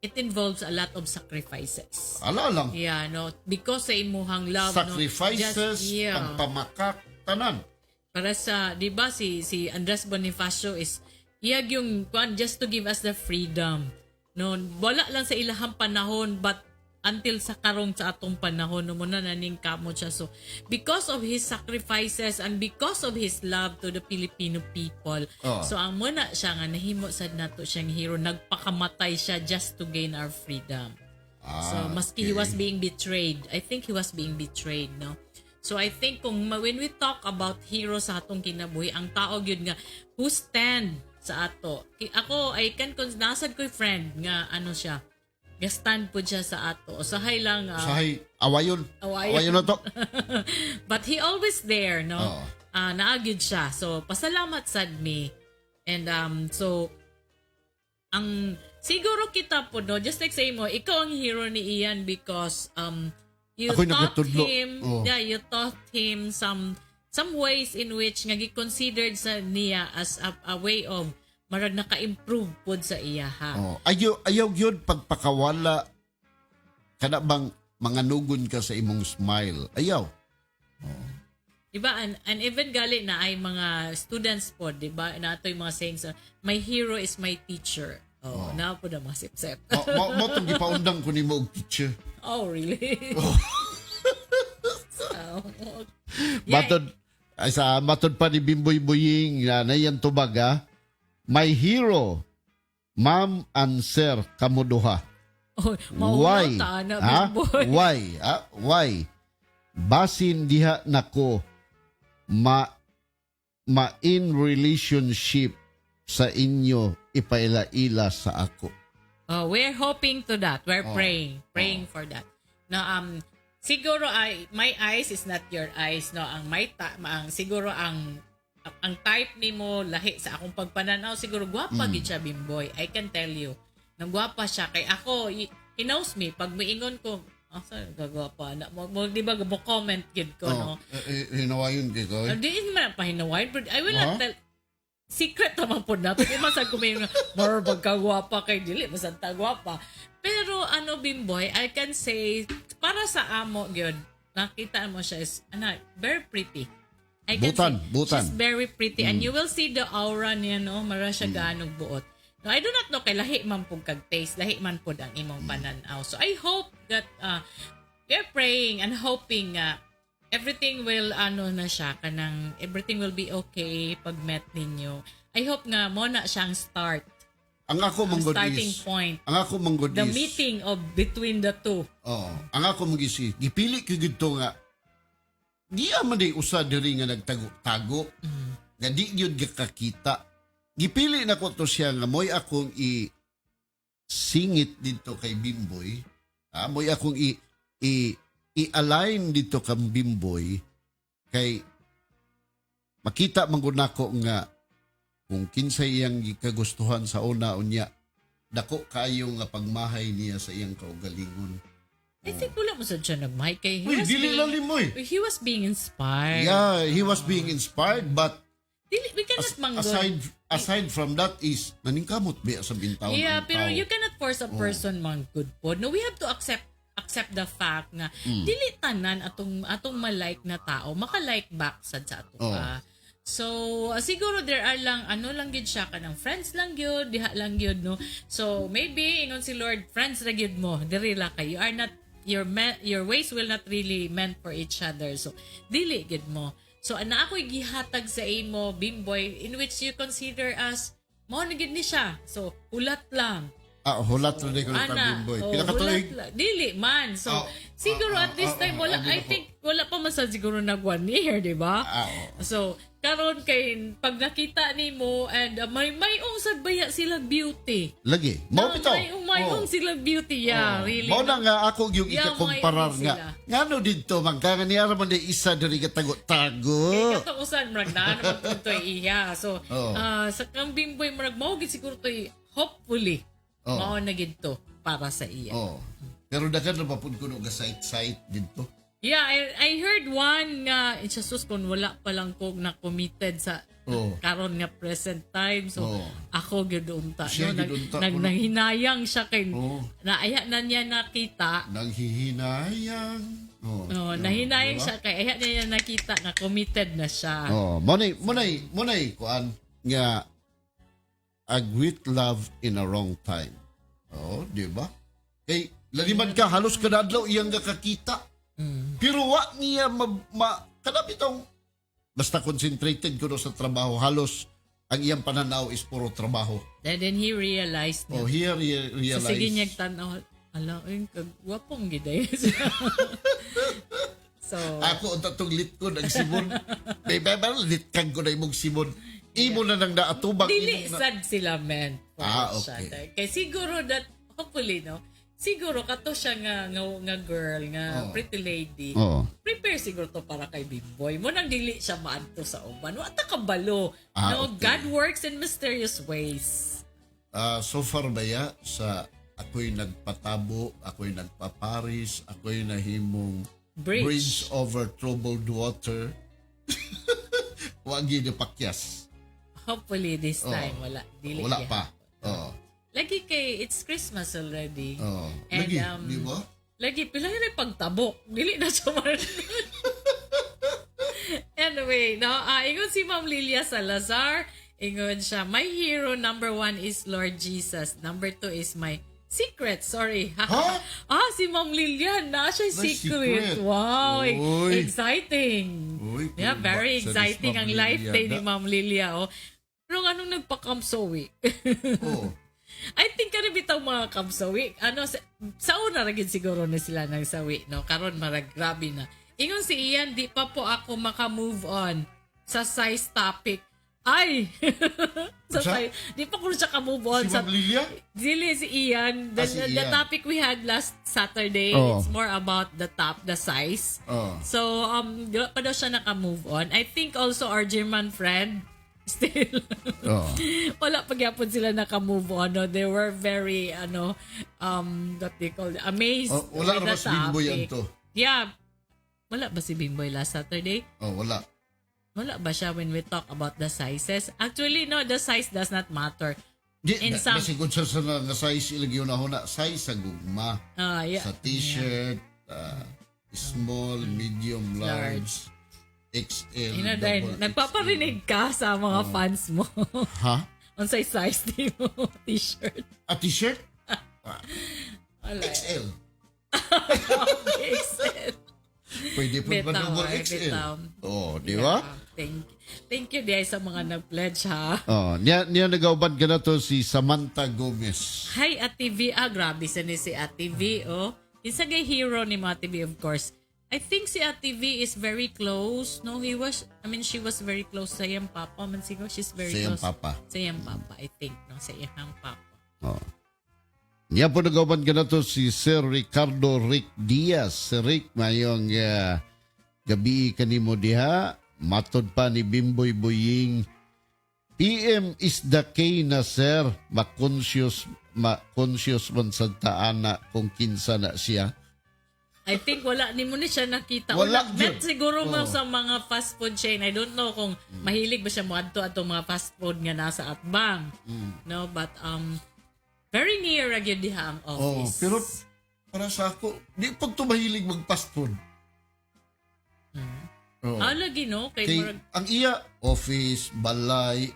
it involves a lot of sacrifices. Ala lang. Yeah, no, because sa imuhang love, Sacrifices, ang pamakak, tanan. Para sa, di ba, si Andres Bonifacio is, iyag yung, just to give us the freedom. No, wala lang sa ilahang panahon, but until sa karong sa atong panahon, no, muna naning kamot siya. So, because of his sacrifices and because of his love to the Filipino people, so ang muna siya nga, nahimo sad nato siyang hero, nagpakamatay siya just to gain our freedom. So, maski he was being betrayed, I think he was being betrayed, no? So I think when we talk about heroes sa atong kinabuhi, ang tao gyud nga who stand sa ato. Ako I can nasad ko friend nga ano siya. Stand po siya sa ato. Usahay lang Sahay awayon. Awayon na to. But he always there, no? Naagyud siya. So pasalamat sad me. And so ang siguro kita po no, just like say mo, ikaw ang hero ni Ian because you Ako'y taught nagkatudlo. him, you taught him some ways in which nga gi-considered sa niya as a way of marag naka-improve pod sa iya ha. Ayaw gyud pagpakawala kana bang manganugon ka sa imong smile. Ayaw. Diba? And even gali na ay mga students po, diba? Na ito yung mga sayings, my hero is my teacher. Na po na masip-sip. Mo tong gipaundang ko nimo og teacher. Oh, really? Matod pa ni Bimboy Buying na yan tubag My hero, Ma'am and Sir Kamuduha. Oh, Why? mauna ta na, Ha? Bimboy. Why? Why? Basin diha nako in relationship sa inyo ipaila-ila sa ako. Oh, we're hoping to that. We're praying for that. Na siguro my eyes is not your eyes, no. Ang siguro ang type nimo lahi sa akong pagpananaw siguro gwapa gid siya, Bimboy. I can tell you. Nang gwapa siya kay ako, he knows me pag miingon ko, asa gagwapa na mo di ba mo comment gid ko, no. Hinawayon kay ko. Di man pahinaway, but I will not tell. Secret naman po na. Pag masag kumain more pagkagwapa kay dili, masag tagwapa. Pero Bimboy, I can say, para sa amo, gyud nakita mo siya is, very pretty. I can Butan. she's very pretty. And you will see the aura niya, no? Mara siya ganog buot. No, I do not know kay lahi man pug kag taste, lahi man pud ang imong pananaw. So I hope that we're praying and hoping everything will na siya kanang everything will be okay pag met ninyo. I hope nga mo na siyang start. Ang ako manggod Starting is, point. ang ako manggod The is, meeting of between the two. ang ako magisi, gipili ko gito nga, di man day usa diri nga nagtago-tago, nga di gyud kakita. Gipili na ko to siya nga moy akong i-singit dito kay Bimboy, moy akong i-align dito kang Bimboy, kay makita manggod nako nga kung kinsay iyang kagustuhan sa una unya, dako kayo nga pagmahay niya sa iyang kaugalingon. I think wala mo sad siya nagmay kay Uy, dili lalim mo eh. he was being inspired. Yeah, he was being inspired, but We cannot manggod. aside from that is naningkamot ba sa bintaw? Yeah, pero you cannot force a person mang good po. No, we have to accept the fact nga dili tanan atong malike na tao maka-like back sad sa ato ka. So siguro there are lang lang gyud siya kanang friends lang gyud, diha lang gyud, no. So maybe ingon si Lord, friends ra gyud mo, diri ra kay. You are not your ways will not really meant for each other. So dili gyud mo. So ana ako'y gihatag sa imo, Bimboy, in which you consider as mao na gyud ni siya. So ulat lang. Hulat na din ko ng Bimboy. Pinakatuig. Dili man. So, siguro at this time, I think, wala pa man sa siguro nag 1 year, di ba? So, karon kay, pag nakita ni mo, and may sad baya silang beauty. Lagi. Mao bitaw. May silang beauty, really. Mao na nga ako yung Yeah, ikakomparar may nga. Ngano dito, magkanga niya raman na isa diri katago-tago. Katuusan, marag na naman ito iya. So, sa kang Bimboy, marag maugit siguro ito, hopefully, mao na gid to para sa iya. Pero dagan na papud ko nga site dito. Yeah, I heard one nga Jesus kung wala pa lang ko na committed sa karon nga present time. So ako gyud unta Siya no, gyud unta, nanghinayang siya kay naaya na niya nakita. Nanghihinayang. Nahinayang siya kay aya niya nakita na committed na siya. Monay kuan nga a great love in a wrong time. Di ba? Kay laliman ka halos kada adlaw iyang kakita. Pero wa niya kadapit ang basta concentrated ko sa trabaho, halos ang iyang pananaw is puro trabaho. And then he realized na. He realized. So sige niya tanaw, ala kagwapong giday. So ako unta tong lit ko nag simon. Baby, litkag ko na imong simon. Imo na nang naatubang. Dili sad sila, man. Okay. Kaya siguro that, hopefully, no? Siguro kato siya nga girl, nga pretty lady. Prepare siguro to para kay Bimboy. Mo nang dili siya maadto sa uban. Wata ka balo. No, okay. God works in mysterious ways. So far ba ya, sa ako'y nagpatabo, ako'y nagpaparis, ako'y nahimong bridge over troubled water. Wagi ni pakyas. Hopefully this time, wala. Dili Wala pa. Lagi kay, it's Christmas already. And, Lagi, di ba? Lagi, pila yun pagtabok. Dili na siya Anyway, ingon si Ma'am Lilia Salazar. Ingon siya, my hero number 1 is Lord Jesus. Number 2 is my secret. Sorry. Si Ma'am Lilian. Na siya secret. Wow. Uy. Exciting. Uy, Yeah, very sa exciting Miss ang Ma'am life Lilia day ni na. Ma'am Lilia. Pero anong nagpa-kamsowi? I think kani bitaw mga kabsawi. Ano sa una ra gid siguro na sila nagsawi, no? Karon marag grabe na. Ingon si Ian, di pa po ako maka-move on sa size topic. Ay! sa Sa? size, di pa ko siya ka-move on Si sa Ma'am Lilia? Dili si Ian. Si The Ian. topic we had last Saturday, Oh. it's more about the size. Oh. So, di pa daw siya naka-move on. I think also our German friend, still, Oh. wala pagyapon sila naka-move on. No? They were very, what they call, amazed Oh, wala with na the ba si Bimboy topic. yan to? Yeah. Wala ba si Bimboy last Saturday? Oh, wala. Wala ba siya when we talk about the sizes? Actually, no, the size does not matter. Di, In some- nasigod sa nga size ilang yun ako na size sa gugma. Yeah. Sa t-shirt, small, medium, large, XL, Ina dahil, double nagpaparinig ka sa mga fans mo. XL. Ha? Unsay size di mo t-shirt. A t-shirt? Wala. XL. XL. Pwede po ba Bitaw, double ay, XL? bitaw. Oh, di ba? Thank you diay sa mga nag-pledge ha. Oh, niya nagaubad ka na to si Samantha Gomez. Hi Ate V. Grabe sa ni si Ate V. Oh. Isa gay hero ni Ate V, of course. I think si Ate V is very close. No, she was very close sa iyang papa. Man siguro she's very Sa iyang close. papa. Sa iyang papa, I think. No, sa iyang papa. Oh. Niya po nagaubad ka na to si Sir Ricardo Rick Diaz. Sir Rick, mayong gabi kanimo diha. Matod pa ni Bimboy Boying. PM is the key na sir. Ma-conscious man sa taana kung kinsa na siya. I think wala ni mo ni siya nakita. Wala Bet yun. siguro mo Oh. sa mga fast food chain. I don't know kung mahilig ba siya mo adto atong mga fast food nga nasa Atbang. No, but very near ra gyud diha ang Oh, office. pero para sa ako, di pag tumahilig mag-fast food. Oh. lagi no kay Kay, murag- ang iya, office, balay.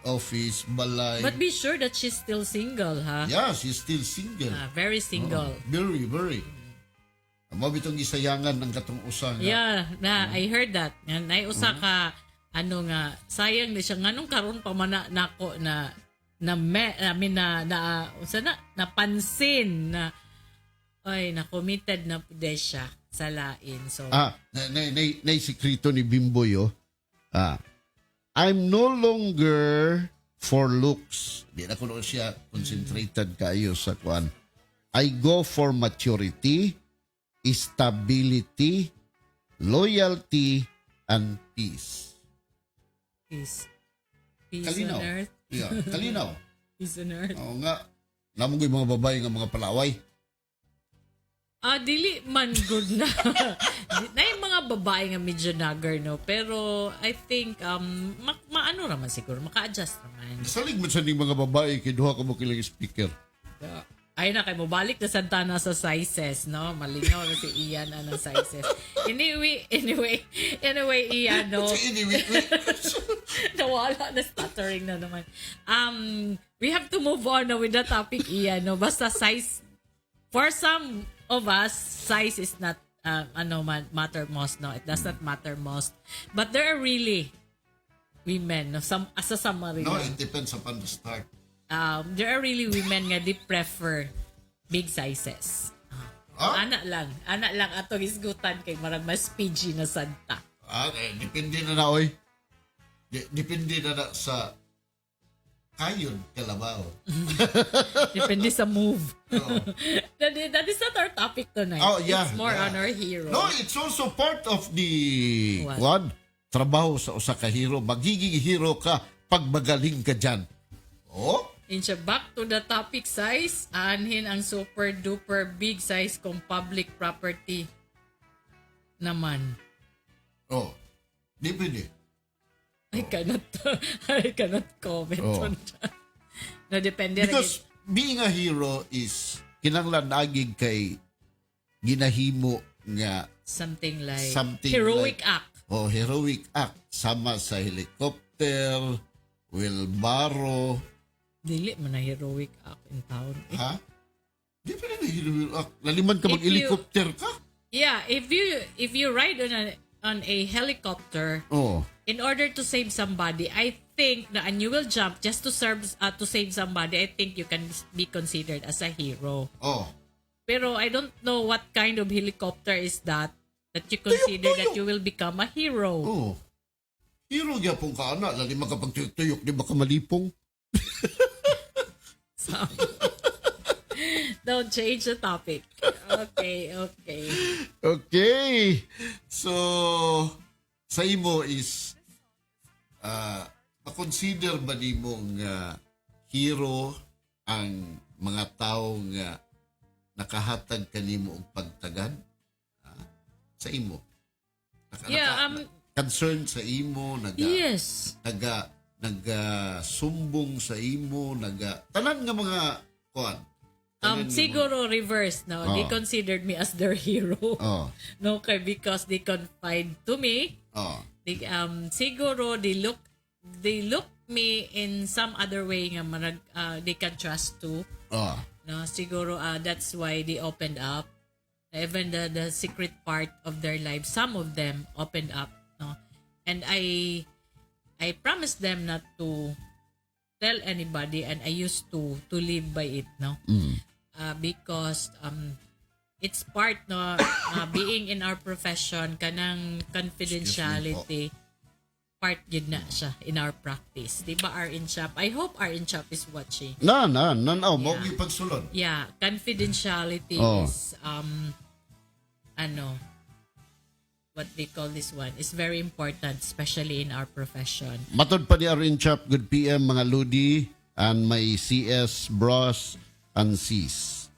But be sure that she's still single, ha? Yeah, she's still single. Very single. Very, very. Amo bitong gisayangan ng katong usa nga. Yeah, I heard that. Yan, ay usa ka sayang na siya nganong karon pa man nako napansin na committed na pude siya sa lain. So Nay sikreto ni Bimboy oh. I'm no longer for looks. Di na kuno siya concentrated kayo sa kwan. I go for maturity, stability, loyalty, and peace. peace Kalinaw. on earth. Yeah, kalinaw. Peace on earth. Oo nga. Namong yung mga babae nga mga palaway. Dili man good na. Na yung mga babae nga medyo nagger, no? Pero I think, maano naman siguro, maka-adjust naman. Salig mo sa ning mga babae kay duha ka mo kilang speaker. Ay na kayo mo, balik na Santana sa sizes, no? Malinaw na si Ian ang sizes. Anyway, Ian, no? Anyway, Nawala na stuttering na naman. We have to move on na with the topic, Ian, no? Basta size, for some of us, size is not matter most, no? It does not matter most. But there are really women, no? As a summary. no, lang. it depends upon the start. There are really women nga they prefer big sizes. Anak lang atong isgutan kay marag mas PG na santa. Depende na oy. Depende na sa kayon kalabaw. Depende sa move. Oh. That is not our topic tonight. Oh, yeah, It's more yeah. on our hero. No, it's also part of the What? trabaho sa usa ka hero. Magiging hero ka pag magaling ka diyan. Oh? In siya, back to the topic size, aanhin ang super duper big size kung public property naman. Oh. Depende. I cannot comment Oh. on that. No, depende. Because being a hero is kinanglan agig kay ginahimo nga something like Something heroic like- act. heroic act sama sa helicopter, wheelbarrow, Dili man na heroic act in town. ha? Di pa na heroic act. Laliman ka If mag-helicopter ka? Yeah, if you ride on a helicopter Oh. in order to save somebody, I think na and you will jump just to save somebody, I think you can be considered as a hero. Oh. Pero I don't know what kind of helicopter is that you consider that you will become a hero. Oh. Hero gyapon ka ana, lali makapagtuyok-tuyok di ba ka malipong? So, don't change the topic. Okay. Okay. So, sa imo is consider ba nimong hero ang mga tao nga nakahatag kanimo og pagtagad? Sa imo. Concern sa imo, Yes. sumbong sa imo, tanan nga mga kuan. Siguro reverse, no? They considered me as their hero. Oh. No, kay because they confide to me. Oh. They, siguro they look me in some other way nga they can trust to. Oh. No, siguro that's why they opened up. Even the secret part of their lives, some of them opened up, no. And I promised them not to tell anybody, and I used to live by it, no. Because it's part, no, being in our profession, kanang confidentiality part yun na siya in our practice. Di ba, RN Shop? I hope RN Shop is watching. Mo gi pagsulod. Yeah, confidentiality Oh. is what they call this one is very important, especially in our profession. Matod pa ni Arin Chap, good PM mga Ludi, and may CS, Bros, and Cs.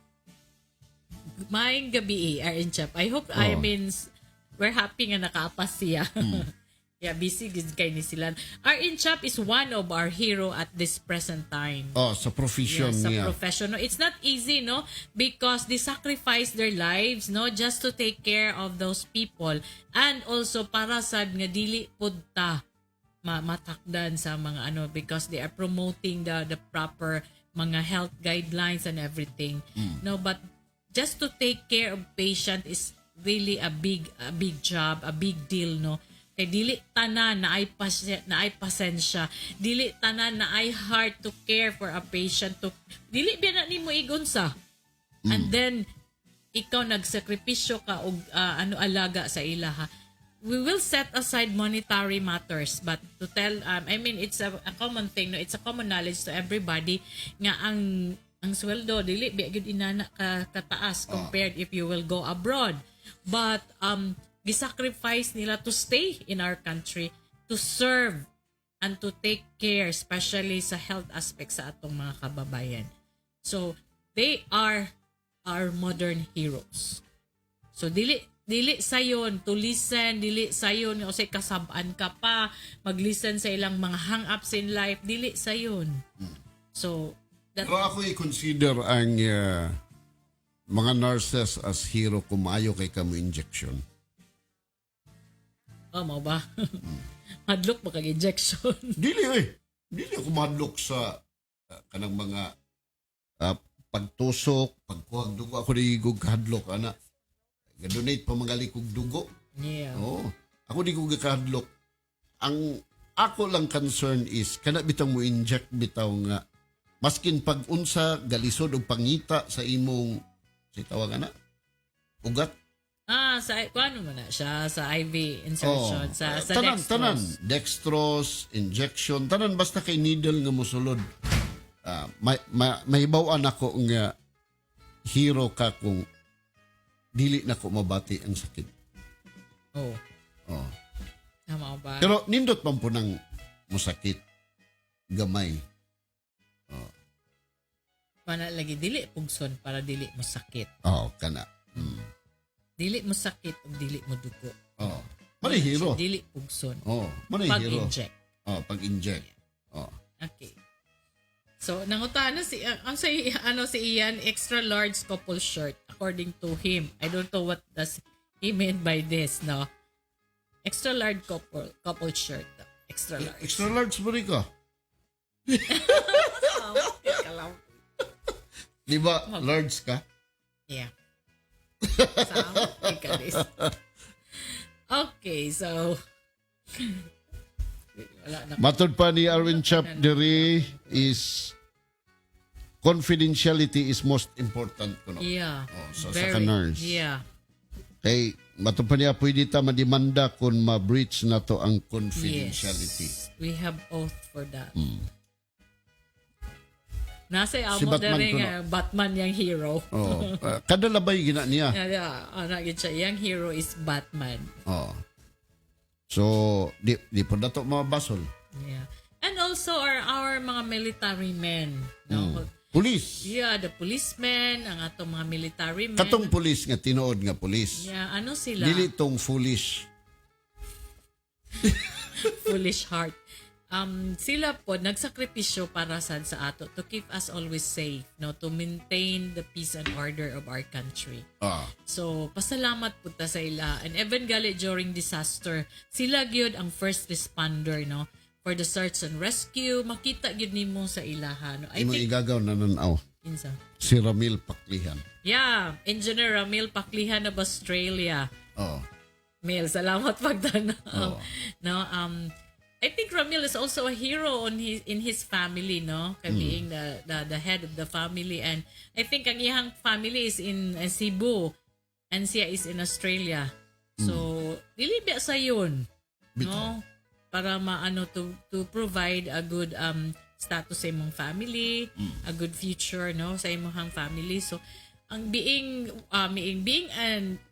Maayong gabi, RN Chap. I hope, I mean, we're happy nga nakaapas siya. Yeah, busy gid kay ni sila. RN Chap is one of our hero at this present time. Oh, sa profession Yes, sa niya. profession. No, it's not easy, no? Because they sacrifice their lives, no? Just to take care of those people. And also, para sa nga dili pud ta matakdan sa mga because they are promoting the proper mga health guidelines and everything. No, but just to take care of patient is really a big job, a big deal, no? Kay dili tanan na ay pasensya, dili tanan na ay heart to care for a patient, to dili ba na nimo igunsa. And then ikaw nagsakripisyo ka og alaga sa ila, ha. We will set aside monetary matters, but to tell I mean, it's a common thing, no? It's a common knowledge to everybody nga ang sweldo dili ba gyud inana kataas compared if you will go abroad. But gisacrifice nila to stay in our country, to serve and to take care, especially sa health aspects sa atong mga kababayan. So they are our modern heroes. So dili sayon to listen, dili sayon o say kasabaan ka pa maglisten sa ilang mga hang-ups in life, dili sayon. So that, Pero ako i-consider ang mga nurses as hero kung maayo kay kamo injection. mo ba? Madlock ba kag-injection? Dili ako madlok sa kanang mga pagtusok, pagkuhag dugo. Ako di ko kahadlok, ana. Ga-donate pa mga likog dugo. Yeah. Oo. Ako di ko kahadlok. Ang ako lang concern is, kana bitang mo inject bitaw nga, maskin pag-unsa, galisod o pangita sa imong, si tawag ana, ugat. Ano mo na siya? Sa IV insertion, sa tanan, dextrose. Tanan, dextrose, injection, tanan basta kay needle nga musulod. Mahibawan ako nga hero ka kung dili na ko mabati ang sakit. Oh. Oh. Tama ba? Pero nindot man po ng musakit. Gamay. Mana lagi dili pugson para dili mo sakit. Oh, kana. Dili mo sakit o dili mo dugo. Oh. Manay hero. Dili pugson. Oh, manay hero. Pag-inject. Oh, pag-inject. Oh. Okay. So, nangutana si Ian, extra large couple shirt according to him. I don't know what does he mean by this, no? Extra large couple shirt. Extra large. Extra large mo rin ka. Di ba, large ka? Yeah. Okay, so wala na. Matod pa ni Arwin Chap diri is confidentiality is most important kuno. Yeah. Sa nurse. Yeah. Kay matod pa niya pwede ta madimanda kung ma-breach na to ang confidentiality. Yes. We have oath for that. Nasa Si amo Batman dere kuno. nga Batman yang hero. Oh, kada labay gina niya. Ana gid siya, yang hero is Batman. Oh. So, di po na to mabasol. Yeah. And also our mga military men, no? Pulis. Yeah, the policemen, ang atong mga military men. Katong pulis nga tinuod nga pulis. Yeah, ano sila? Dili tong foolish. Foolish heart. Sila po nagsakripisyo para sa ato to keep us always safe, no, to maintain the peace and order of our country. So pasalamat po ta sa ila, and even gali during disaster sila gyud ang first responder, no, for the search and rescue. Makita gyud nimo sa ilaha, no. I Imong think igagaw na nanaw. insa. Si Ramil Paklihan. Yeah, Engineer Ramil Paklihan of Australia. Oh. Mel, salamat pagtanaw. No, I think Ramil is also a hero in his family, no? Kay being the head of the family, and I think ang iyang family is in Cebu and siya is in Australia. So, dili biya sa yun, no? Para maano to provide a good status sa imong family, a good future, no, sa imong family. So, ang being an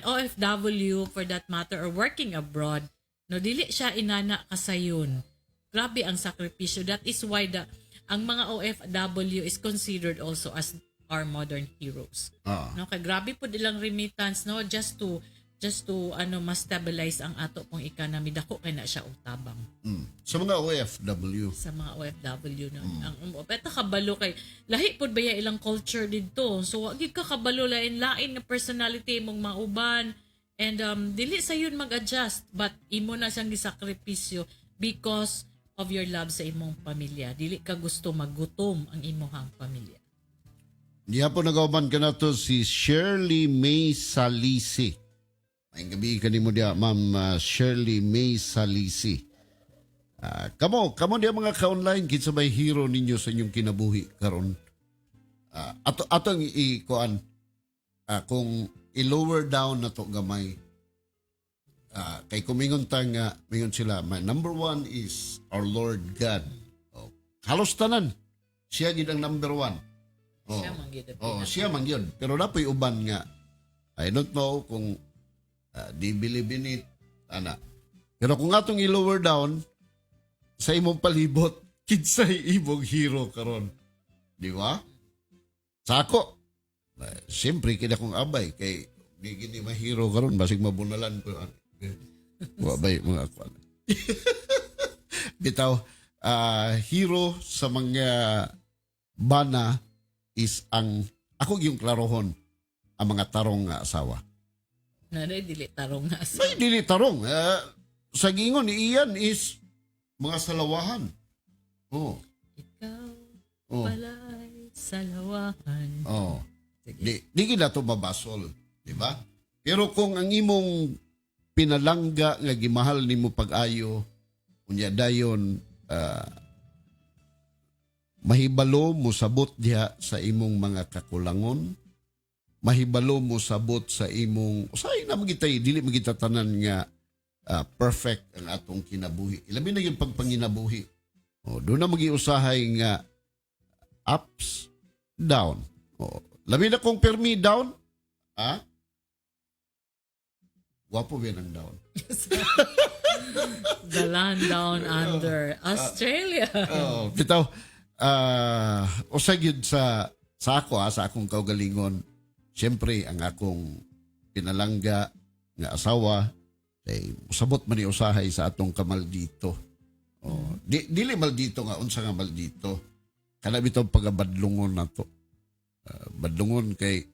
OFW for that matter, or working abroad, no, dili siya inana kasayon. Grabe ang sakripisyo. That is why ang mga OFW is considered also as our modern heroes. No, kay grabe po ilang remittance, no, just to ma-stabilize ang ato pong economy. Dako kay na siya utabang Sa mga OFW. sa mga OFW, no. Ang peta kabalo kay lahi pud baya ilang culture didto. So wag ka kabalo lain-lain na personality mong mauban. And dili sa yun mag-adjust, but imo na siyang gisakripisyo because of your love sa imong pamilya. Dili ka gusto magutom ang imong pamilya. Diha po nagauban ka na to si Shirley May Salisi. May gabi ka mo diya, Ma'am Shirley May Salisi. Kamo diya mga ka-online, kinsa may hero ninyo sa inyong kinabuhi karon. Atong ikuan, kung i-lower down na to gamay, kay kumingon ta nga, mingon sila, my number one is our Lord God. Halos tanan, siya gid ang number one. Siya man gyud ang Siya man yun. Pero napoy uban nga, I don't know kung di believe in it, ana. Pero kung atong i-lower down, sa imong palibot, kinsay imong hero karon, di ba? Sa ako, siyempre, kina kong abay, kay di gini mahiro karon basig mabunalan ko. Wabay, mga kwan. Bitaw, hero sa mga bana is ako yung klarohon, ang mga tarong nga asawa. Nanay dili tarong nga sa. May dili tarong. Sa gingon ni Ian is mga salawahan. Ikaw Oh. pala'y salawahan. Di gina to mabasol, di ba? Pero kung ang imong pinalangga nga gimahal nimo pag-ayo, unya dayon mahibalo mo sabot diha sa imong mga kakulangon, mahibalo mo sabot sa imong usay na magitay dili magita tanan nga perfect ang atong kinabuhi. Ilabi na yung pagpanginabuhi. Doon na magiusahay nga ups, down. Labi na kung permi down, wapo ba ng down? The land down under Australia. Bitaw, usay yun sa ako, sa akong kaugalingon, siyempre, ang akong pinalangga nga asawa, ay usabot man usahay sa atong kamaldito. Dili maldito nga, unsa nga maldito. Kana bitaw pagabadlungon na to. Badlungon kay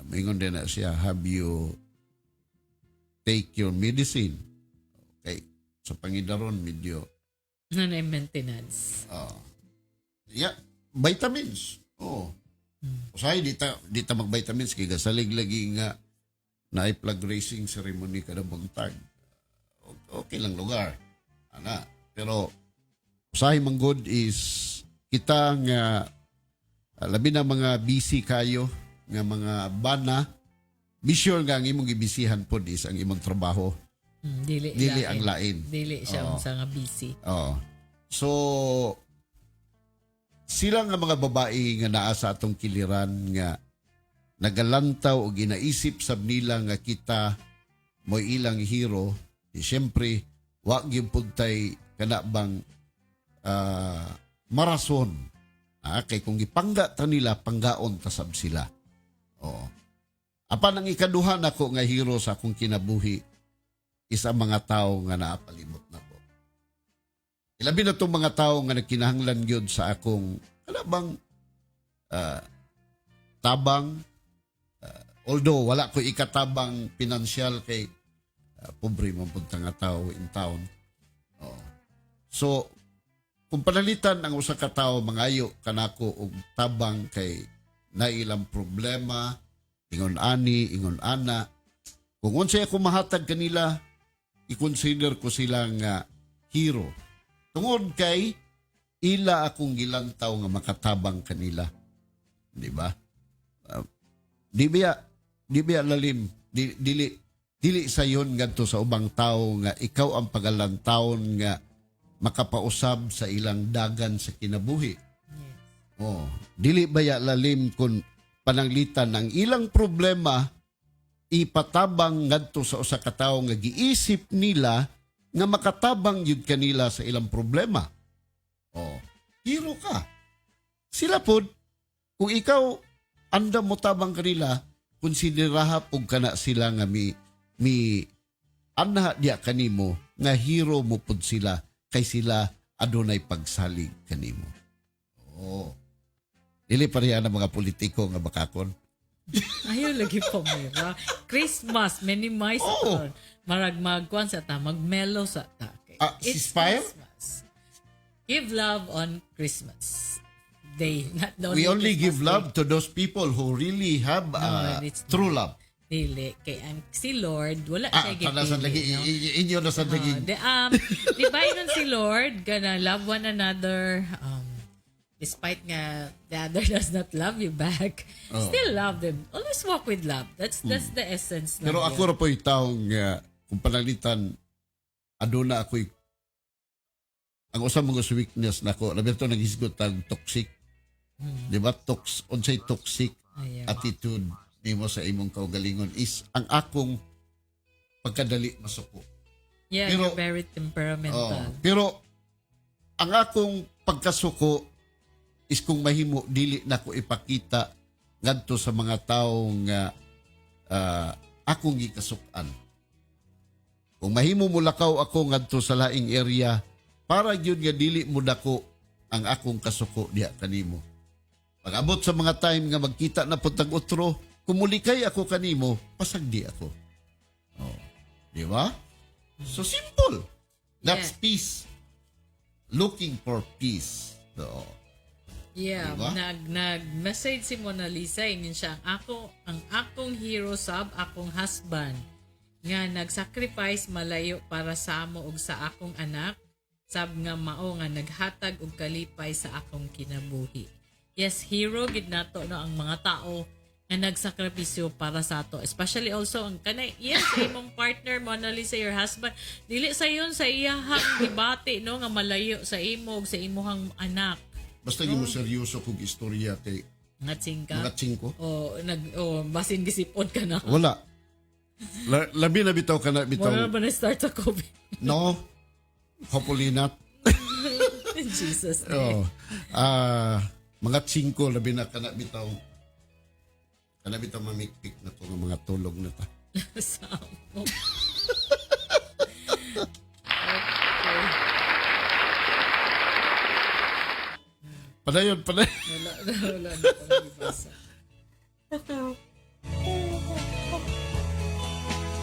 mingon din na siya, have you take your medicine? Okay. Sa pangidaron medyo Nanay maintenance. yeah, vitamins. Usay di ta mag-vitamins kay gasalig lagi nga na flag raising ceremony kada buntag. Okay lang lugar. Ana. Pero usahay manggod is kita nga labi na mga busy kayo nga mga bana, be sure nga ang imong ibisihan po is ang imong trabaho. Dili ang lain. Dili siya Oo. unsa nga busy. Oo. So, sila nga mga babae nga naa sa atong kiliran nga nagalantaw o ginaisip sab nila nga kita mo ilang hero, siyempre, wa gyud pud tay kana bang marason. Kay kung gipangga ta nila, panggaon ta sab sila. Oo. Apan ang ikaduha nako nga hero sa akong kinabuhi isa mga tao nga naapalimot na po. Ilabi na itong mga tao nga nagkinahanglan yun sa akong kalabang tabang. Although wala ko ikatabang pinansyal kay pobre man punta nga tao in town. Oo. So, kung panalitan ang usa ka tao mangayo kanako og tabang kay nailang problema, ingon ani, ingon ana, kung unsay ako mahatag kanila, i-consider ko sila nga hero. Tungod kay ila akong gilantaw nga makatabang kanila. Di ba? Di ba lalim? Dili sayon ngadto sa ubang tao nga ikaw ang pagalantawon nga makapausab sa ilang dagan sa kinabuhi. Oh, dili ba lalim kung pananglitan ng ilang problema ipatabang ngadto sa usa ka tawo nga giisip nila nga makatabang yun kanila sa ilang problema. Oh, hero ka. Sila pod, kung ikaw andam mo tabang kanila, konsideraha pug kana sila nga mi anha diya kanimo nga hero mo pod sila kay sila adunay pagsalig kanimo. Oh. Dili pareha na mga politiko nga bakakon. Ayaw lagi po mura. Christmas, minimize Oo. Marag magkuan sa ta, magmellow sa ta. Si It's Spire? Christmas. Give love on Christmas Day. Not the We only Christmas give Day. love to those people who really have it's true not. love. Dili. Kay ang si Lord, wala siya Panasan lagi, gipili. No? inyo na sa lagi. Di ba yun si Lord, gonna love one another, despite nga the other does not love you back, still love them. Always walk with love. That's the essence. Pero lang ako yun. ra po yung taong kung panalitan, aduna ako'y ang usang mga weakness nako, labi ito nag-isgot tag toxic. Di ba? Unsay toxic Ayan. attitude nimo sa imong kaugalingon is ang akong pagkadali masuko. Yeah, Pero- you're very temperamental. Pero ang akong pagkasuko is kung mahimo dili na ko ipakita ngadto sa mga tao nga akong gikasukan. Kung mahimo mo lakaw ako ngadto sa laing area para gyud nga dili mo dako ang akong kasuko diha kanimo. Pag abot sa mga time nga magkita na pud tag utro, kumulikay ako kanimo, pasagdi ako. Oh, di ba? So simple. That's Yeah. peace. Looking for peace. So, Yeah, Diba? nag-message si Mona Lisa, ingin siya, ang akong hero sab, akong husband, nga nag-sacrifice malayo para sa amo ug sa akong anak, sab nga mao nga naghatag og kalipay sa akong kinabuhi. Yes, hero gid nato no ang mga tao nga nagsakripisyo para sa ato. Especially also ang kanay, yes, sa imong partner, Mona Lisa, your husband, dili sayon sa iyahang gibati no nga malayo sa imo ug sa imuhang anak. basta mo seryoso kung istorya kay Ngatsing ka? mga tsingko. Basin gisipon ka na. Wala. Labi na bitaw ka na Wala bitaw. ba na-start sa COVID? No. Hopefully not. In Jesus' Oh. name. Mga tsingko labi na ka na bitaw. Kana bitaw mamikpik na to ng mga tulog na ta. Samo. Padayon. Wala na akong ibasa.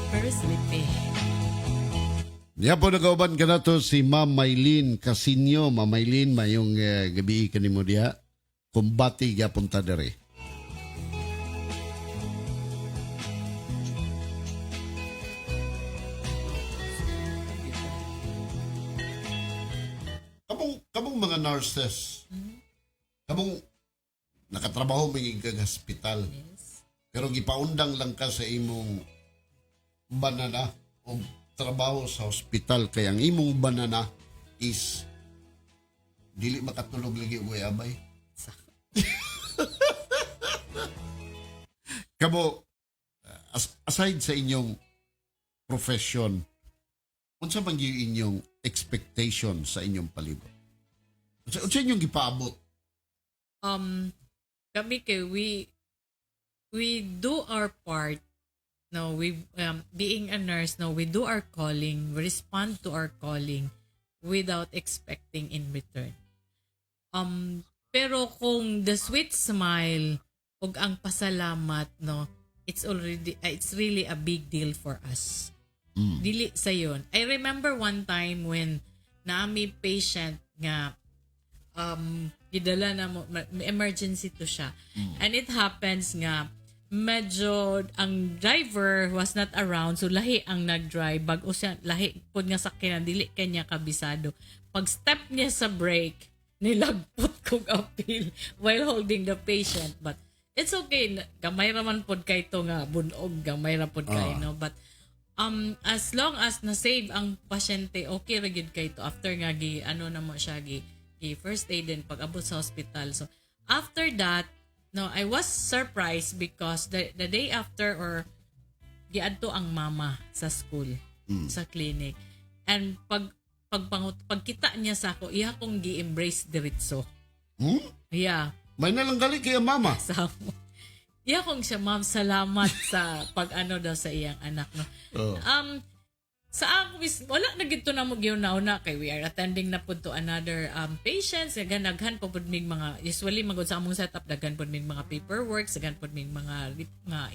Very sleepy. Diyan po nagauban ka na to si Ma'am Maylin Casinyo. Ma'am Maylin, mayong gabi ka ni mo diya. Kumbati gyapon ta dere. Kamong mga nurses. Kamong nakatrabaho may kag hospital. Yes. Pero gipaundang lang ka sa imong banana o trabaho sa hospital kaya ang imong banana is dili makatulog lagi ug abay. Kamo aside sa inyong profession, unsa man gyud inyong expectation sa inyong palibot? Unsa inyong gipaabot? Kami kay we do our part. No, we being a nurse, no, we do our calling, we respond to our calling without expecting in return. Pero kung the sweet smile ug ang pasalamat, no, it's really a big deal for us. Dili sa yon. I remember one time when naami patient nga gidala na mo emergency to siya. And it happens nga medyo ang driver was not around, so lahi ang nag-drive, bago siya lahi pod nga sakyanan, dili kanya kabisado. Pag step niya sa brake, nilagpot kong appeal while holding the patient, but it's okay, gamay raman pod kay to nga bunog, gamay ra pod kay, no, but as long as na save ang pasyente, okay ra gid kay to after nga gi ano na mo siya gi first aid din pag abot sa hospital. So after that, no, I was surprised because the day after or giadto ang mama sa school, sa clinic. And pagkita niya sa ako, iya kong gi-embrace diretso. Yeah. May nalang gali kay mama. Sa iya kong siya, ma'am, salamat sa pag-ano daw sa iyang anak. No? Sa ako, wala na gito na mo na kay we are attending na po to another patients. Naghan po po may mga, usually magod sa among setup, naghan po may mga paperwork, naghan po may mga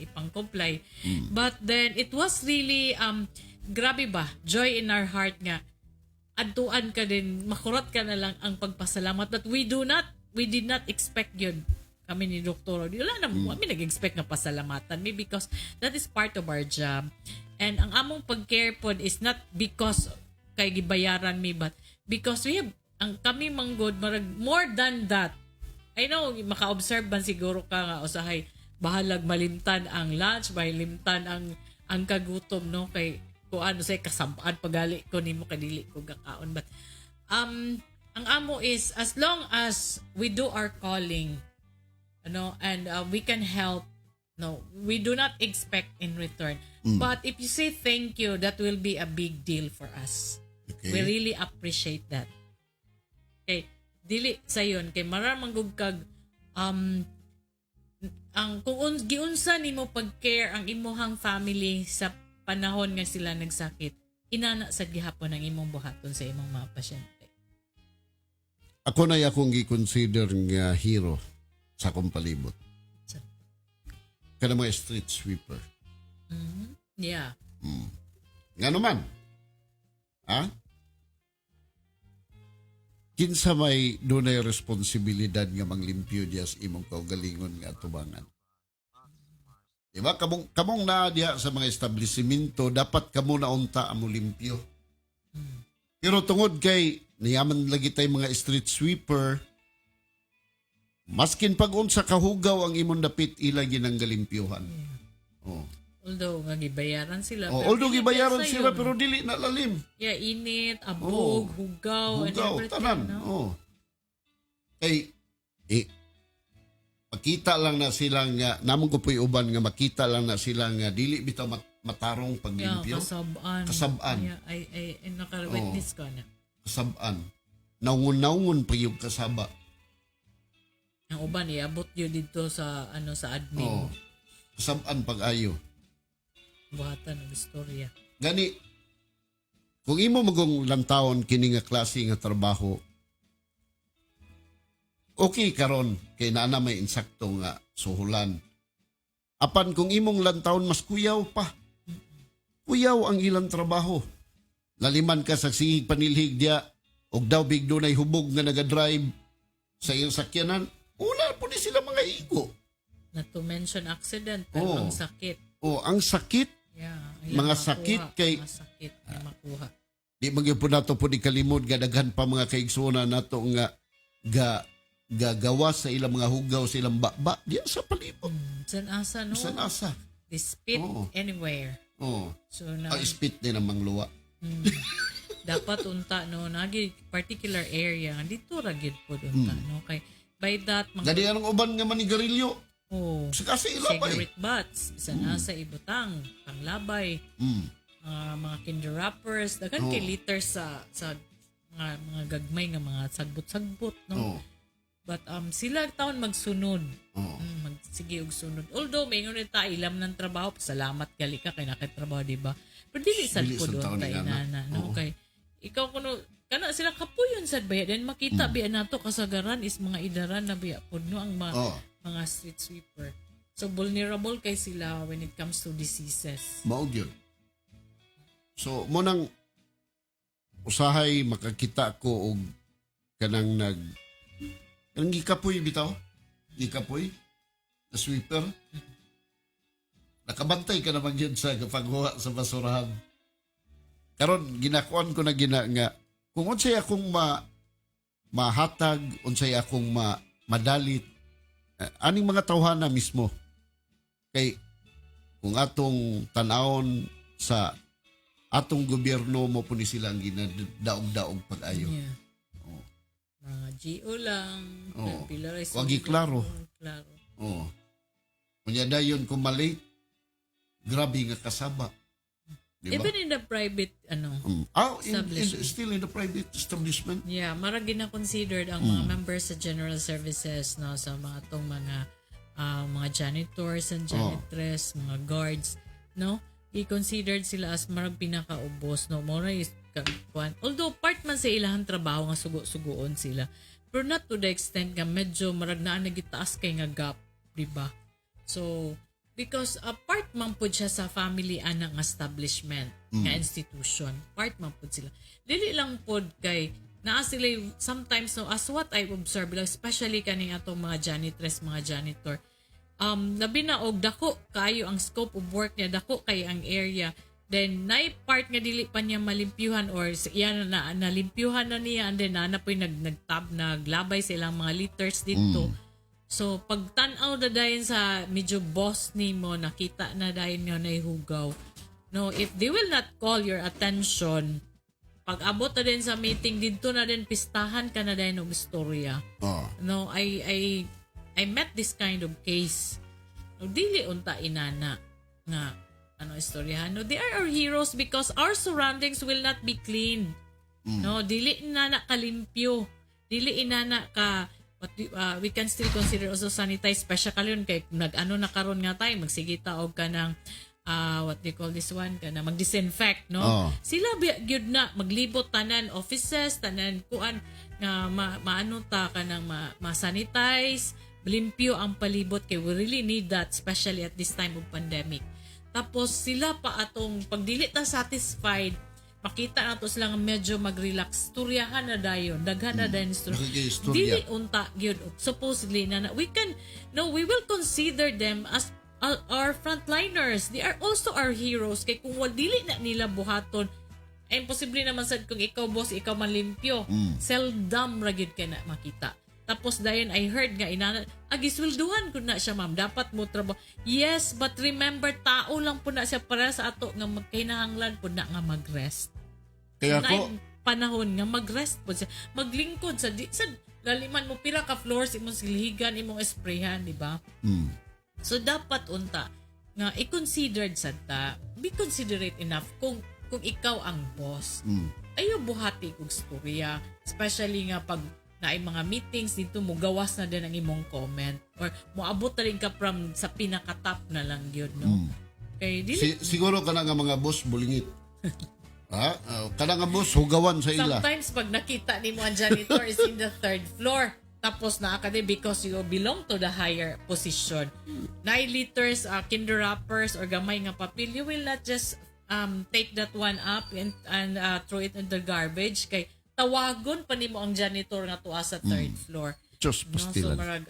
ipang-comply. But then, it was really, grabe ba, joy in our heart nga, adtuan ka din, makurot ka na lang ang pagpasalamat. But we did not expect yun. Kami ni Doktor, wala na, kami nag-expect na pasalamatan. Maybe because that is part of our job. And ang among pag-care pod is not because kay gibayaran mi, but because we have, ang kami manggod, more than that. I know, maka-observe ban siguro ka nga, usahay, bahalag malimtan ang lunch, malimtan ang kagutom, no? Kay, kung ano say kasabaan, pagali ko nimo kadili ko gakaon. But, ang amo is, as long as we do our calling, ano, and we can help, no, we do not expect in return. But if you say thank you, that will be a big deal for us. Okay. We really appreciate that. Okay, dili sa yon kay maramang kag ang kung giunsa nimo pag-care ang imuhang family sa panahon nga sila nagsakit, inana sa gihapon ang imong buhaton sa imong mga pasyente. Ako na akong gi-consider nga hero sa akong palibot. Kana mga street sweeper. Yeah. Nga naman. Ha? Kinsa may dunay responsibilidad nga manglimpyo diya sa imong kaugalingon nga atubangan. Diba? Kamong na diya sa mga establishmento, dapat kamo na unta amo limpyo. Pero tungod kay niyaman lagi tay mga street sweeper, maskin pag-unsa kahugaw ang imong dapit ila ginanggalimpyuhan. Oh. Although nga gibayaran sila. Oh, pero although dili gibayaran sa sila yun. pero dili na lalim. Yeah, init, abog, hugaw, and Hugaw, everything. tanan. No? Oh. Kay makita lang na sila nga, namang ko po'y uban nga makita lang na sila nga dili bitaw matarong Yeah, paglimpyo. kasabaan. Kasabaan. Yeah, I naka-witness ko na. Kasabaan. Naungon-naungon pa yung kasaba. Ang uban, iabot yun dito sa, sa admin. Oh. Kasabaan pag-ayo. Buhatan ng istorya. Gani, kung imo magong lantawon kini nga klase nga trabaho, okay karon kay naa may insakto nga suhulan. Apan kung imong lantawon mas kuyaw pa. Kuyaw ang ilang trabaho. Laliman ka sa singig panilhig diya og daw big dunay hubog nga naga-drive sa iyong sakyanan. Una po ni sila mga igo. Not to mention accident, pero Oo. ang sakit. O ang sakit, Yeah. Mga sakit kay- Mga sakit na makuha. Di magyud po nato po ikalimod nga daghan pa mga kaigsunan nato nga gagawa sa ilang mga hugaw sa ilang baba diya sa palibot. San asa no? San asa? They spit Oo. anywhere. Oh. So na Spit din ang mangluwa. dapat unta no nagi particular area dito ra gid pod unta no kay by that Gadi anong uban nga manigarilyo. oh, Sa kasi ilabay. cigarette butts bisan asa ibutang panglabay mga kinder wrappers daghan kay liters sa mga gagmay nga mga sagbot-sagbot no. Oh. But sila taon magsunod. Oh. Magsige og sunod. Although may ngon ta ilam ng trabaho, salamat gali ka kay nakatrabaho di ba? Pero dili sad Dili ko sad taon doon ni tay Ana. nana no kay ikaw kuno kana sila kapuyon sad baya then makita biya nato kasagaran is mga idaran na biya pod no ang Oh. mga street sweeper. So vulnerable kay sila when it comes to diseases. Mao gyud. So mo nang usahay makakita ko og kanang gikapoy bitaw. Gikapoy. Na sweeper. Nakabantay ka naman yun sa paghuha sa basurahan. Karon ginakuan ko na nga kung unsay akong mahatag, unsay akong madalit aning mga tawhana mismo. Kay kung atong tanawon sa atong gobyerno mo po ni silang ginadaog-daog pag-ayo. Yeah. Mga GO lang. Oo. Pila ray Wagi klaro. Klaro. Oh. Kunya dayon kung mali, grabe nga kasaba. Diba? Even in the private establishment. Still in the private establishment. Yeah, marag gina-considered ang mga members sa general services no sa mga tong mga janitors and janitress, mga guards, no? I-considered sila as marag pinakaubos no mo is kwan. Although part man sa ilang trabaho nga sugo-sugoon sila. Pero not to the extent nga medyo marag naa nagitaas kay nga gap, di ba? So because part man pud siya sa family anang establishment nga institution. Part man pud sila. Dili lang pud kay naa sila sometimes no as what I observe like, especially kaning atong mga janitress, mga janitor. Labi na og dako kayo ang scope of work niya, dako kay ang area. Then nay part nga dili pa niya malimpyuhan or iyan na nalimpyuhan na niya and then na po'y naglabay sa ilang mga liters dito. So pagtan-aw na dayon sa medyo boss nimo nakita na dayon nga nahihugaw. No, if they will not call your attention, pag abot na din sa meeting dito na din pistahan ka na dayon og istorya. Oh. No, I met this kind of case. No, dili unta inana nga istoryahan. No, they are our heroes because our surroundings will not be clean. No, dili inana kalimpyo. Dili inana ka we can still consider also sanitize especially yun kay nag-ano na karon nga tayo magsige taog ka ng what they call this one ka na mag-disinfect no sila gyud na maglibot tanan offices tanan kuan nga maano ta ka nang ma-sanitize limpyo ang palibot kay we really need that especially at this time of pandemic. Tapos sila pa atong pagdili ta satisfied makita nato sila nga medyo mag-relax turyahan na dayon daghan na dayon Istorya. dili unta gyud supposedly na we will consider them as our frontliners. They are also our heroes kay kung dili na nila buhaton ay imposible naman sad kung ikaw boss ikaw man limpyo seldom ra gyud ka na makita. Tapos dayon I heard nga inana agiswelduhan kun na siya ma'am dapat mo trabaho. Yes, but remember tao lang po na siya para sa ato nga magkahinahanglan po na nga mag-rest. Kaya Na ko panahon nga mag-rest po siya. Maglingkod sa laliman mo pira ka floors imong silhigan imong sprayhan, di ba? So dapat unta nga i-considered sad ta. Be considerate enough kung ikaw ang boss. Ayo buhati og storya, especially nga pag naay mga meetings dito mo gawas na din ang imong comment or moabot na rin ka from sa pinaka-top na lang yun no kay dili siguro kana nga mga boss bulingit. Ha? Kana nga boss hugawan sa ila. sometimes pag nakita nimo ang janitor is in the third floor tapos na ka din because you belong to the higher position. 9 liters kinder wrappers or gamay nga papel you will not just take that one up and throw it in the garbage kay tawagon pa nimo ang janitor nga tuwa sa third floor. Just No, so pastilan. marag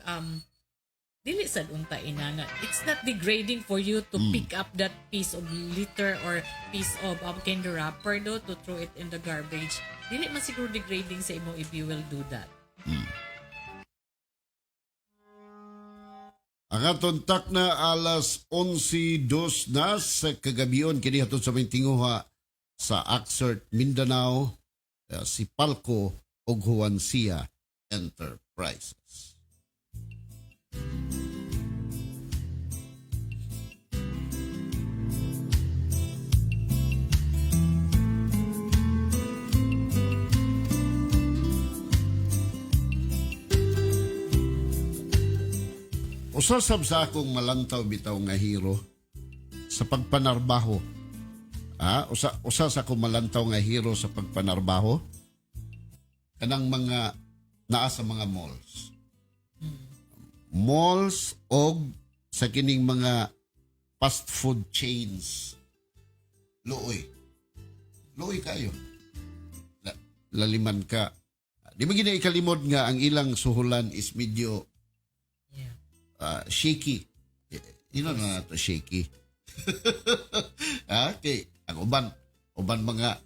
dili sad unta inana. It's not degrading for you to pick up that piece of litter or piece of candy wrapper to throw it in the garbage. Dili man siguro degrading sa imo if you will do that. Ang atong tak na alas 11:02 na sa kagabion kini hatod sa may tinguha sa Axert, Mindanao, si Palco ug Juancia Enterprises. Usasab sa akong malantaw bitaw nga hero sa pagpanarbaho. Usa sa akong malantaw nga hero sa pagpanarbaho kanang mga naa sa mga malls. Malls og sa kining mga fast food chains. Luoy kayo. Laliman ka. Di ba gina ikalimod nga ang ilang suhulan is medyo shaky. Na to shaky. Okay. Ang uban mga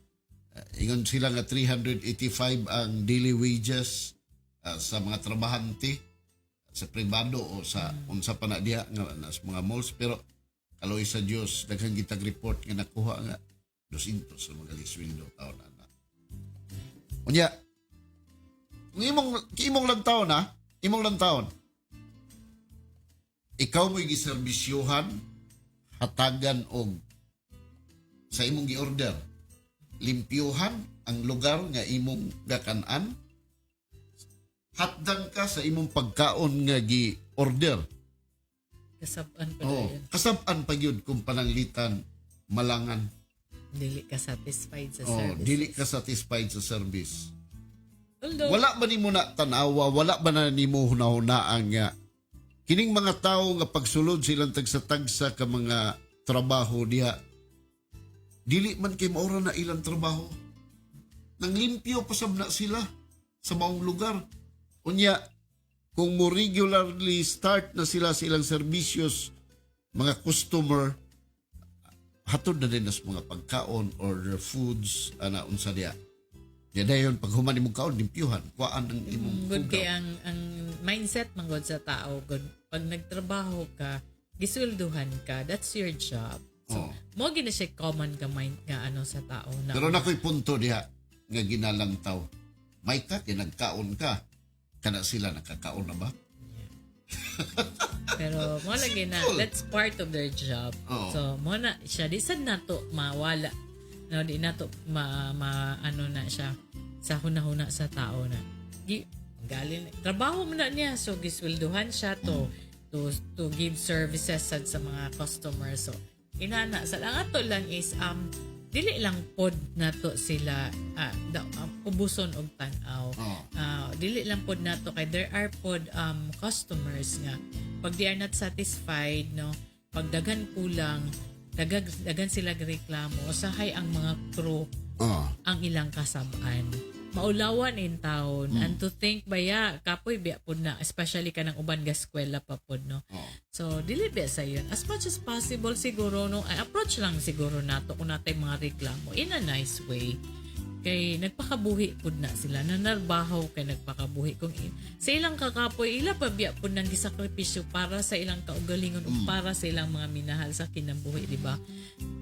ingon sila nga 385 ang daily wages sa mga trabahante sa pribado o sa unsa pa na diha nga sa mga malls, pero kaloy sa Dios daghang gitag report nga nakuha nga 200 sa mga liswindo taon ana. Unya imong lang taon ikaw mo'y giserbisyuhan, hatagan og sa imong gi-order, limpyuhan ang lugar nga imong gakanan, hatdan ka sa imong pagkaon nga gi-order. Kasab-an pa yun. Kasab-an pa yun kung pananglitan malangan. Dili ka satisfied sa service. Dili ka satisfied sa service. Although, Wala ba nimo na tanawa, wala ba na nimo hunahunaan nga kining mga tao nga pagsulod silang tagsa-tagsa ka mga trabaho diha, dili man kay maura na ilang trabaho. Nang limpyo pasab na sila sa maong lugar. Unya, kung mo regularly start na sila sa ilang serbisyos, mga customer, hatod na din as mga pagkaon or their foods, unsa diha. Dayon pag human imong kaon limpyuhan, kuan ang imong good food. kay ang mindset man god sa tao, good. Pag nagtrabaho ka, giswelduhan ka, that's your job. So, mo gina siya common ka mind nga sa tao na. Pero nakoy punto diha nga ginalang taw. May ka nagkaon ka. Kana sila nakakaon na ba? Pero mo lagi na that's part of their job. Oo. So mo na siya di sad nato mawala. No, di nato na siya sa hunahuna sa tao na. Galing trabaho mo na niya, so giswelduhan siya to give services sa mga customers. So inana sa lang ato lang is dili lang pod nato sila ubuson og tan-aw. Dili lang pod nato kay there are pod customers nga pag they are not satisfied, no, pag daghan kulang dagan sila reklamo usahay ang mga crew ang ilang kasab-an maulawan in town and to think baya kapoy biya pod na especially kanang uban ga eskwela pa pod, no. So dili biya sa yun as much as possible siguro, no, approach lang siguro nato kung natay mga reklamo in a nice way kay nagpakabuhi pod na sila nanarbaho kay nagpakabuhi kung sa ilang kakapoy ila pa biya pod nang gisakripisyo para sa ilang kaugalingon o para sa ilang mga minahal sa kinabuhi, di ba?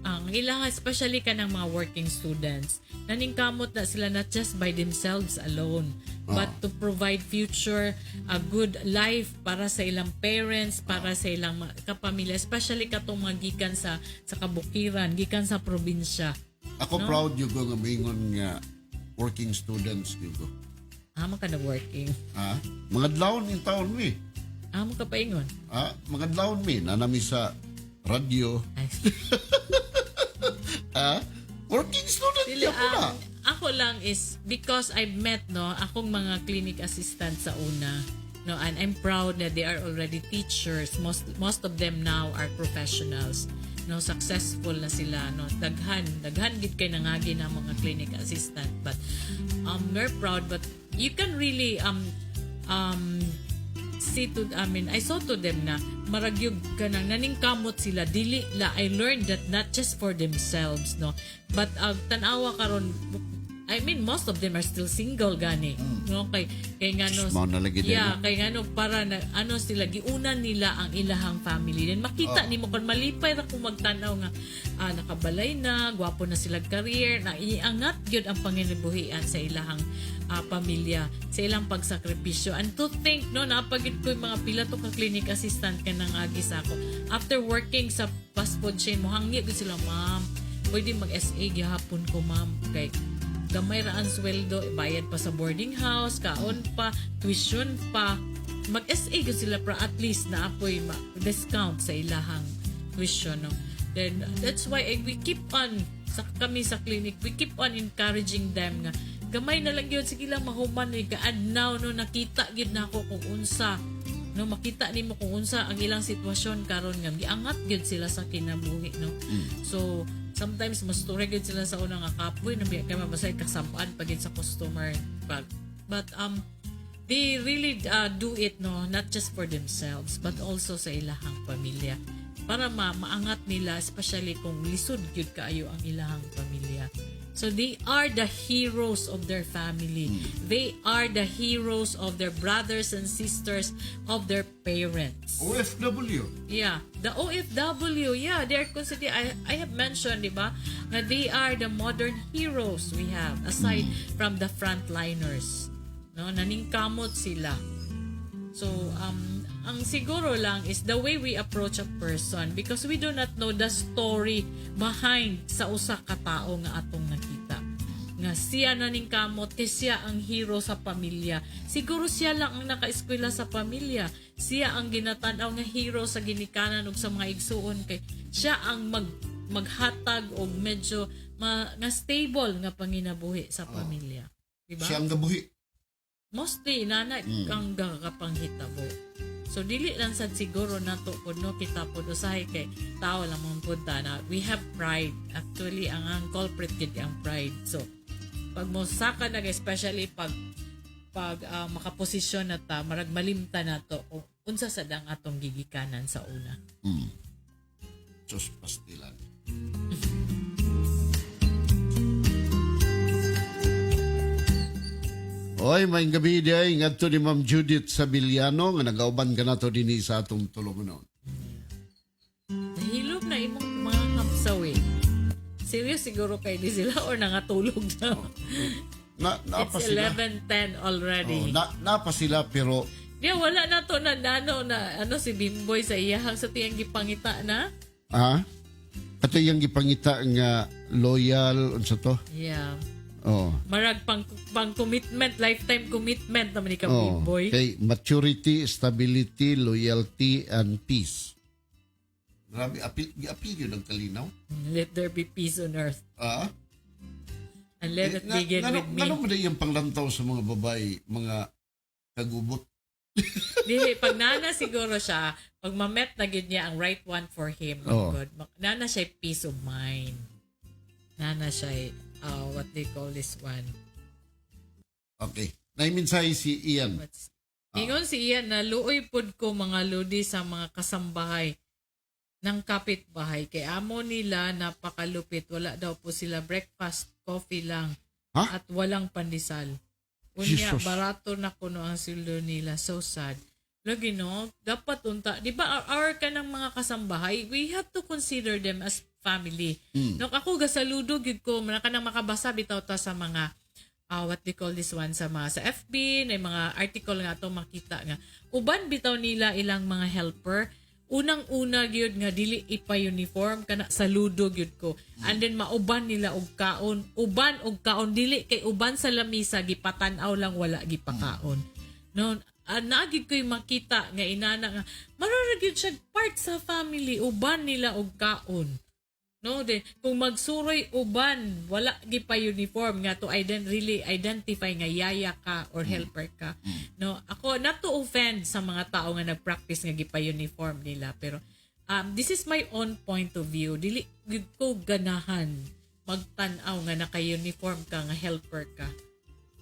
Ang ilang especially kanang mga working students naningkamot na sila not just by themselves alone but to provide future a good life para sa ilang parents, para sa ilang kapamilya, especially katong mga gikan sa kabukiran, gikan sa probinsya. Ako proud yung nga maingon nga working students yung ko. Amo ka na working. Mga dlaon in taon mi. Amo ka paingon. Mga dlaon mi nanami sa radyo. Ay, Working student dili, ya po na. ako lang is because I've met, no, akong mga clinic assistant sa una, no, and I'm proud that they are already teachers. Most of them now are professionals, no, successful na sila, no, daghan gid kay nangagi na mga clinic assistant, but we're proud, but you can really I saw to them na maragyog ka nang naningkamot sila dili la. I learned that not just for themselves, no, but tanawa karon, I mean, most of them are still single gani, no, kay ngano, Mao na lagi din, yeah, no? kay ngano para na ano sila giunan nila ang ilahang family. Then makita nimo kon malipay ra kung magtanaw nga nakabalay na, gwapo na sila career, na iangat gyud ang panginabuhian sa ilahang pamilya, sa ilang pagsakripisyo. And to think, no, napagid ko yung mga pila to ka clinic assistant ka nang agi sa ako. After working sa fast food chain, muhangi gud sila, ma'am, pwede mag-SA gihapon ko, ma'am, kay gamay ra ang sweldo, bayad pa sa boarding house, kaon pa, tuition pa. Mag-SA gud sila para at least na apoy discount sa ilahang tuition, no. Then that's why we keep on kami sa clinic, we keep on encouraging them nga gamay na lang gyud, sige lang mahuman ni kaadlaw, no, nakita gyud nako kung unsa, no, makita nimo kung unsa ang ilang sitwasyon karon nga giangat gyud sila sa kinabuhi, no. So sometimes mas turig gyud sila sa unang kapoy na kay mabasay kasampaan pagid sa customer but they really do it, no, not just for themselves but also sa ilahang pamilya para maangat nila, especially kung lisod gyud kaayo ang ilahang pamilya. So they are the heroes of their family. They are the heroes of their brothers and sisters, of their parents. OFW. Yeah, the OFW, yeah, they're considered, I have mentioned, di ba, na they are the modern heroes we have, aside from the frontliners. No, naningkamot sila. So, ang siguro lang is the way we approach a person, because we do not know the story behind sa usa ka tao nga atong nakita. Nga siya naningkamot kay siya ang hero sa pamilya. Siguro siya lang ang nakaeskwela sa pamilya. Siya ang ginatanaw nga hero sa ginikanan ug sa mga igsuon, kay siya ang maghatag og medyo nga stable nga panginabuhi sa pamilya. Diba? Siya ang gabuhi. Mostly nana kang gakapanghitabo. So dili lang sad siguro nato pud, no, kita pud usahay kay tao lang mong punta na we have pride. Actually ang culprit gid ang pride. So pag mo saka na, especially pag makaposisyon na ta, marag malimta na to o unsa sad ang atong gigikanan sa una. Diyos pastilan. Oy, may gabi day ngadto ni Ma'am Judith Sabiliano nga nagauban ka nato dinhi sa atong tulungon. Nahilog na imong mga kapsawi. Serious siguro kay di sila or nangatulog na. Napa It's sila. 11:10 already. Napa sila pero Di wala na to na ano si Bimboy sa iyahang sa tiyang gipangita na. ato yung gipangita nga loyal unsa to? Yeah. Oh. Marag pang commitment, lifetime commitment naman ni Bimboy. Okay, maturity, stability, loyalty, and peace. Grabe, apil yun ang kalinaw. Let there be peace on earth. And let it begin with me. Ano mo na yung panglantaw sa mga babae, mga kagubot? Dili, pag nana siguro siya, pag ma-met na gid niya ang right one for him, Oh. God, nana siya peace of mind. Nana siya what they call this one. Okay. Naiminsahe si Ian. Ingon si Ian na luoy pod ko mga lodi sa mga kasambahay ng kapitbahay. Kay amo nila napakalupit. Wala daw po sila breakfast, coffee lang. Ha? At walang pandesal. Unya, Jesus. barato na kuno ang sildo nila. So sad. Lagi no, dapat unta. Di ba our ka ng mga kasambahay, we have to consider them as family. No, ako gasaludo gid ko man ka nang makabasa bitaw ta sa mga what they call this one sa FB, na mga article nga to makita nga uban bitaw nila ilang mga helper. Unang-una gyud nga dili ipa-uniform kana saludo gyud ko. And then mauban nila og kaon, uban og kaon dili kay uban sa lamisa gipatan-aw lang wala gipakaon. No, naagid ko'y makita nga inana nga mararag yun siya part sa family, uban nila og kaon. No, de kung magsuroy uban wala gi pa uniform nga to really identify nga yaya ka or helper ka. No, ako not to offend sa mga tao nga nagpractice nga gi pa uniform nila, pero this is my own point of view. Dili gid ko ganahan magtan-aw nga naka-uniform ka nga helper ka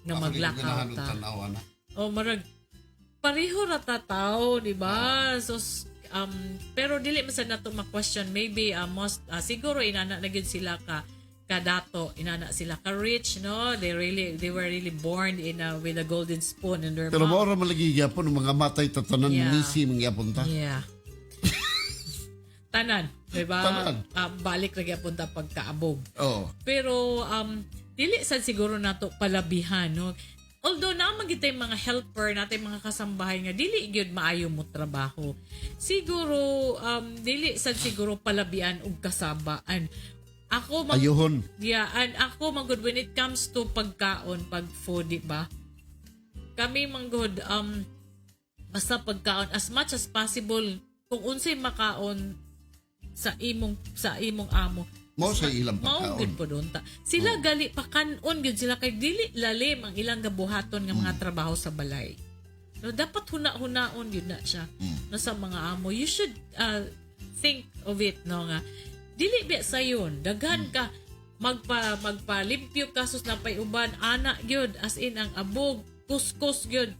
nga maglakaw ta. O marag pareho ra ta tao, di ba? So pero dili man sa nato ma-question, maybe most siguro inana na gyud sila ka dato, inana sila ka rich, no? They were really born in with a golden spoon in their Pero mouth. maura malagi gyapon ang mga matay tatanan Yeah. nisi mga gyapon ta. Yeah. Tanan, di ba? Tanan. Balik na gyapon ta pagkaabog. Oh. Pero dili sad siguro nato palabihan, no? Although naman kita yung mga helper natin, mga kasambahay nga dili gyud maayo mo trabaho. Siguro dili sad siguro palabian og kasabaan. Ako Ayuhon. yeah, and ako magud when it comes to pagkaon, pag food, di ba? Kami manggod basta pagkaon as much as possible kung unsay makaon sa imong amo. Mo sa ilang Mao pagkaon. gud po doon ta. Sila gali pakanon gyud sila kay dili lalim ang ilang gabuhaton nga mga trabaho sa balay. No, dapat huna-hunaon gyud na siya. No, sa mga amo, you should think of it, no, nga dili ba sayon daghan ka magpalimpyo kasos na pay uban ana gyud, as in ang abog kuskus gyud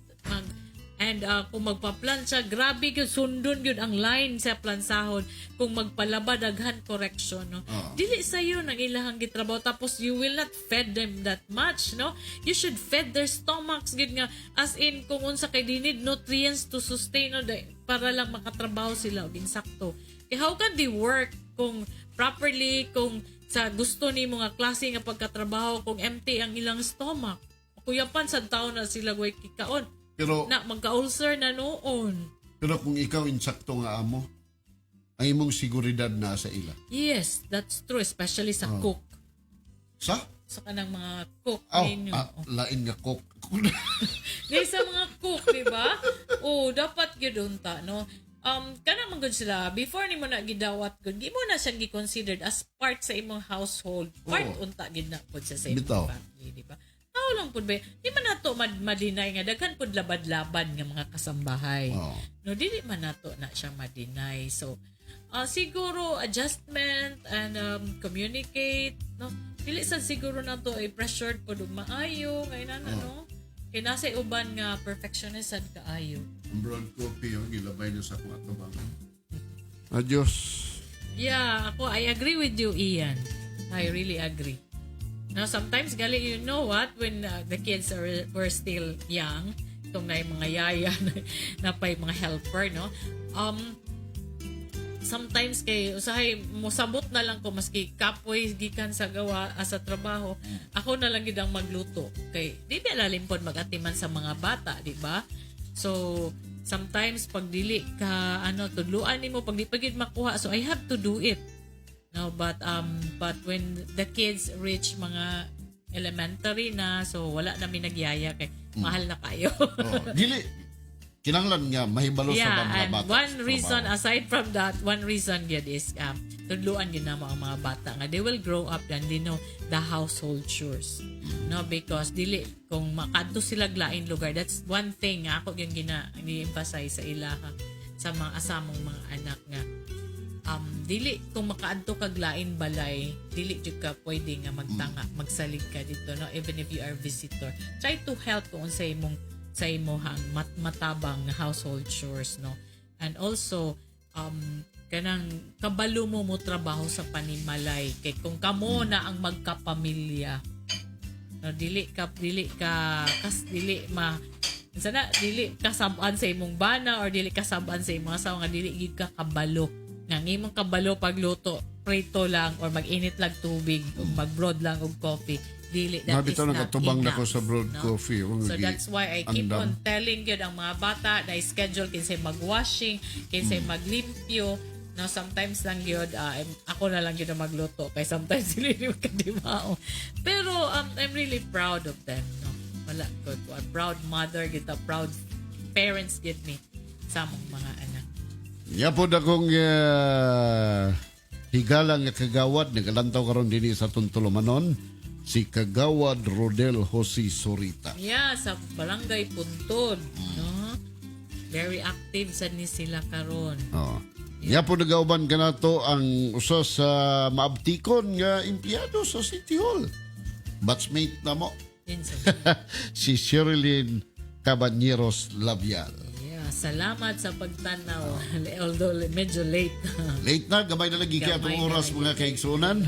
and kung magpa-plancha, grabe gyud, sundon gyud ang line sa plansahon. Kung magpalaba, daghan correction, no? Dili sayo nang ilahang gitrabaho, tapos you will not feed them that much, no? You should feed their stomachs gyud nga, as in kung unsa kay they need nutrients to sustain, no, para lang makatrabaho sila og insakto. Eh, how can they work kung properly, kung sa gusto ni mga klase nga pagkatrabaho, kung empty ang ilang stomach? Kuyapan sa taon na sila way kikaon. Pero Na magka-ulcer na noon. pero kung ikaw insakto nga amo, ang imong seguridad na sa ila. Yes, that's true. Especially sa cook. Sa? Sa kanang mga cook Oh, ninyo. lain nga cook. Di sa mga cook, di ba? Oh, dapat yun unta, no? Kana man gud sila, before ni mo na gidawat gud, di mo na siyang gi-considered as part sa imong household. Part unta gid na pod sa imong Bitaw. family, di ba? Tao lang pud ba? Di man nato madinay nga daghan pud labad-labad nga mga kasambahay. Oh. No, dili man nato na siya madinay. So, siguro adjustment and communicate, no? Dili sad siguro nato ay pressured pud og maayo kay nana, no? Kay nasa uban nga perfectionist sad kaayo. Ang brown coffee yung gilabay niyo sa akong atabangan. Adios. Yeah, I agree with you, Ian. I really agree. Now, sometimes, gali, you know what? When the kids were still young, itong na yung mga yaya na pa yung mga helper, no? Sometimes, kay usahay, musabot na lang ko, maski kapoy, gikan sa gawa, sa trabaho, ako na lang gidang magluto. Kay, di ba lalimpod mag-atiman sa mga bata, di ba? So, sometimes, pag dili ka, tudluan ni mo, pag di pagid makuha, so I have to do it. No, but when the kids reach mga elementary na, so wala namin nagyaya kay mahal na kayo. Oh, dili kinanglan nga mahibalo sa Yeah, mga and bata. one sa reason trabaho. aside from that, one reason yun is tudluan yun na mga bata nga they will grow up and they know the household chores. No, because dili kung makadto sila glain lugar, that's one thing nga ako yung gina-emphasize sa ilaha sa mga asamong mga anak nga dili kung makaadto kag lain balay, dili jud ka pwede nga magtanga, magsalig ka dito, no, even if you are visitor. Try to help kung sa imong matabang household chores, no. And also kanang kabalo mo trabaho sa panimalay kay kung kamo na ang magkapamilya, no, dili kasabaan sa imong bana or dili kasabaan sa imong asawa nga dili gid ka kabalo nang imong kabalo pagluto prito lang or mag-init lang tubig o mag-broad lang og coffee, dili, that is Nabitaw not nakatubang na enough, ko sa broad no? coffee. So that's why I keep andam. on telling yun ang mga bata na schedule kinsay mag-washing, kinsay maglimpyo. No, sometimes lang yun, ako na lang yun na magluto kay sometimes sila hindi magkadimao. Pero I'm really proud of them, no? Wala ko, proud mother kita, proud parents gid me sa among mga anak. Yapod akong higala nga kagawad nagalantaw karon dinhi sa Tuntulumanon si Kagawad Rodel Jose Sorita. Yeah, sa Barangay Puntod, no? Very active sa ni sila karon. Oh. Yapod nagauban kanato ang usa sa maabtikon nga empleyado sa City Hall. Batchmate na mo Yun sa si Sherilyn Cabañeros Labial. salamat sa pagtanaw. Although medyo late. Late na, gamay na lagi kaya itong Gamay na oras lagi. mga kaigsunan.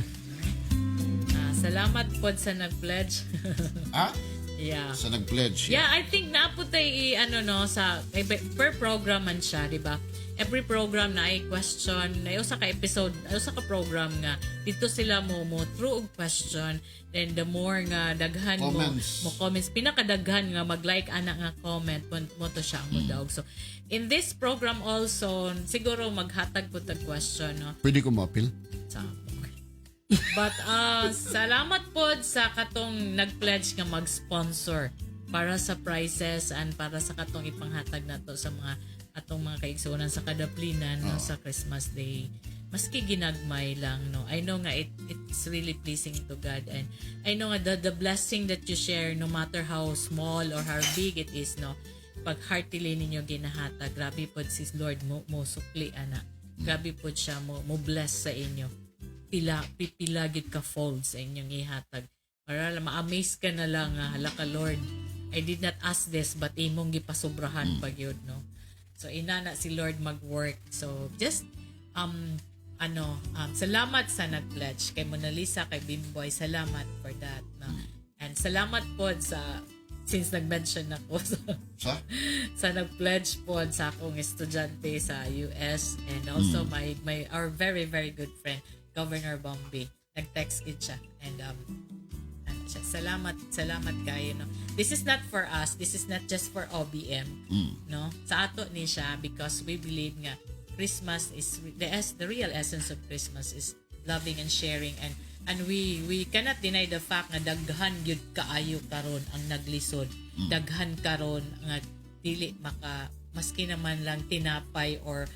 Salamat po sa nag-pledge. Ah? Yeah. Sa nag-pledge. Yeah, I think naputay sa per program man siya, di ba? Every program na ay question, na usa ka episode, usa ka program nga dito sila mo through og question, then the more nga daghan Comments. mo comments, pinakadaghan nga mag-like ana nga comment mo to siya mo daog. So in this program also siguro maghatag po tag question, no? Pwede ko ma-appeal? Sa But salamat po sa katong nag-pledge nga mag-sponsor para sa prizes and para sa katong ipanghatag nato sa mga atong mga kaigsuonan sa kadaplinan no, sa Christmas Day. Maski ginagmay lang, no. I know nga it's really pleasing to God, and I know nga the blessing that you share, no matter how small or how big it is, no, pag heartily ninyo ginahatag, grabe po si Lord mo sukli ana. Grabe po siya mo bless sa inyo. Pipila gid ka fold sa inyong ihatag. Para ma-amaze ka na lang nga, hala ka Lord, I did not ask this but imong gipasubrahan pag yun, no. So inana si Lord mag-work. So just salamat sa nag-pledge kay Mona Lisa, kay Bimboy, salamat for that, no. And salamat po sa since nag-mention ako sa nag-pledge po sa akong estudyante sa US, and also our very very good friend Governor Bombi. Nag-text kid siya, and salamat kayo, no. This is not for us, this is not just for OBM, no, sa ato ni siya, because we believe nga Christmas is the real essence of Christmas is loving and sharing, and we cannot deny the fact nga daghan gyud kaayo karon ang naglisod, daghan karon nga dili maka maski naman lang tinapay or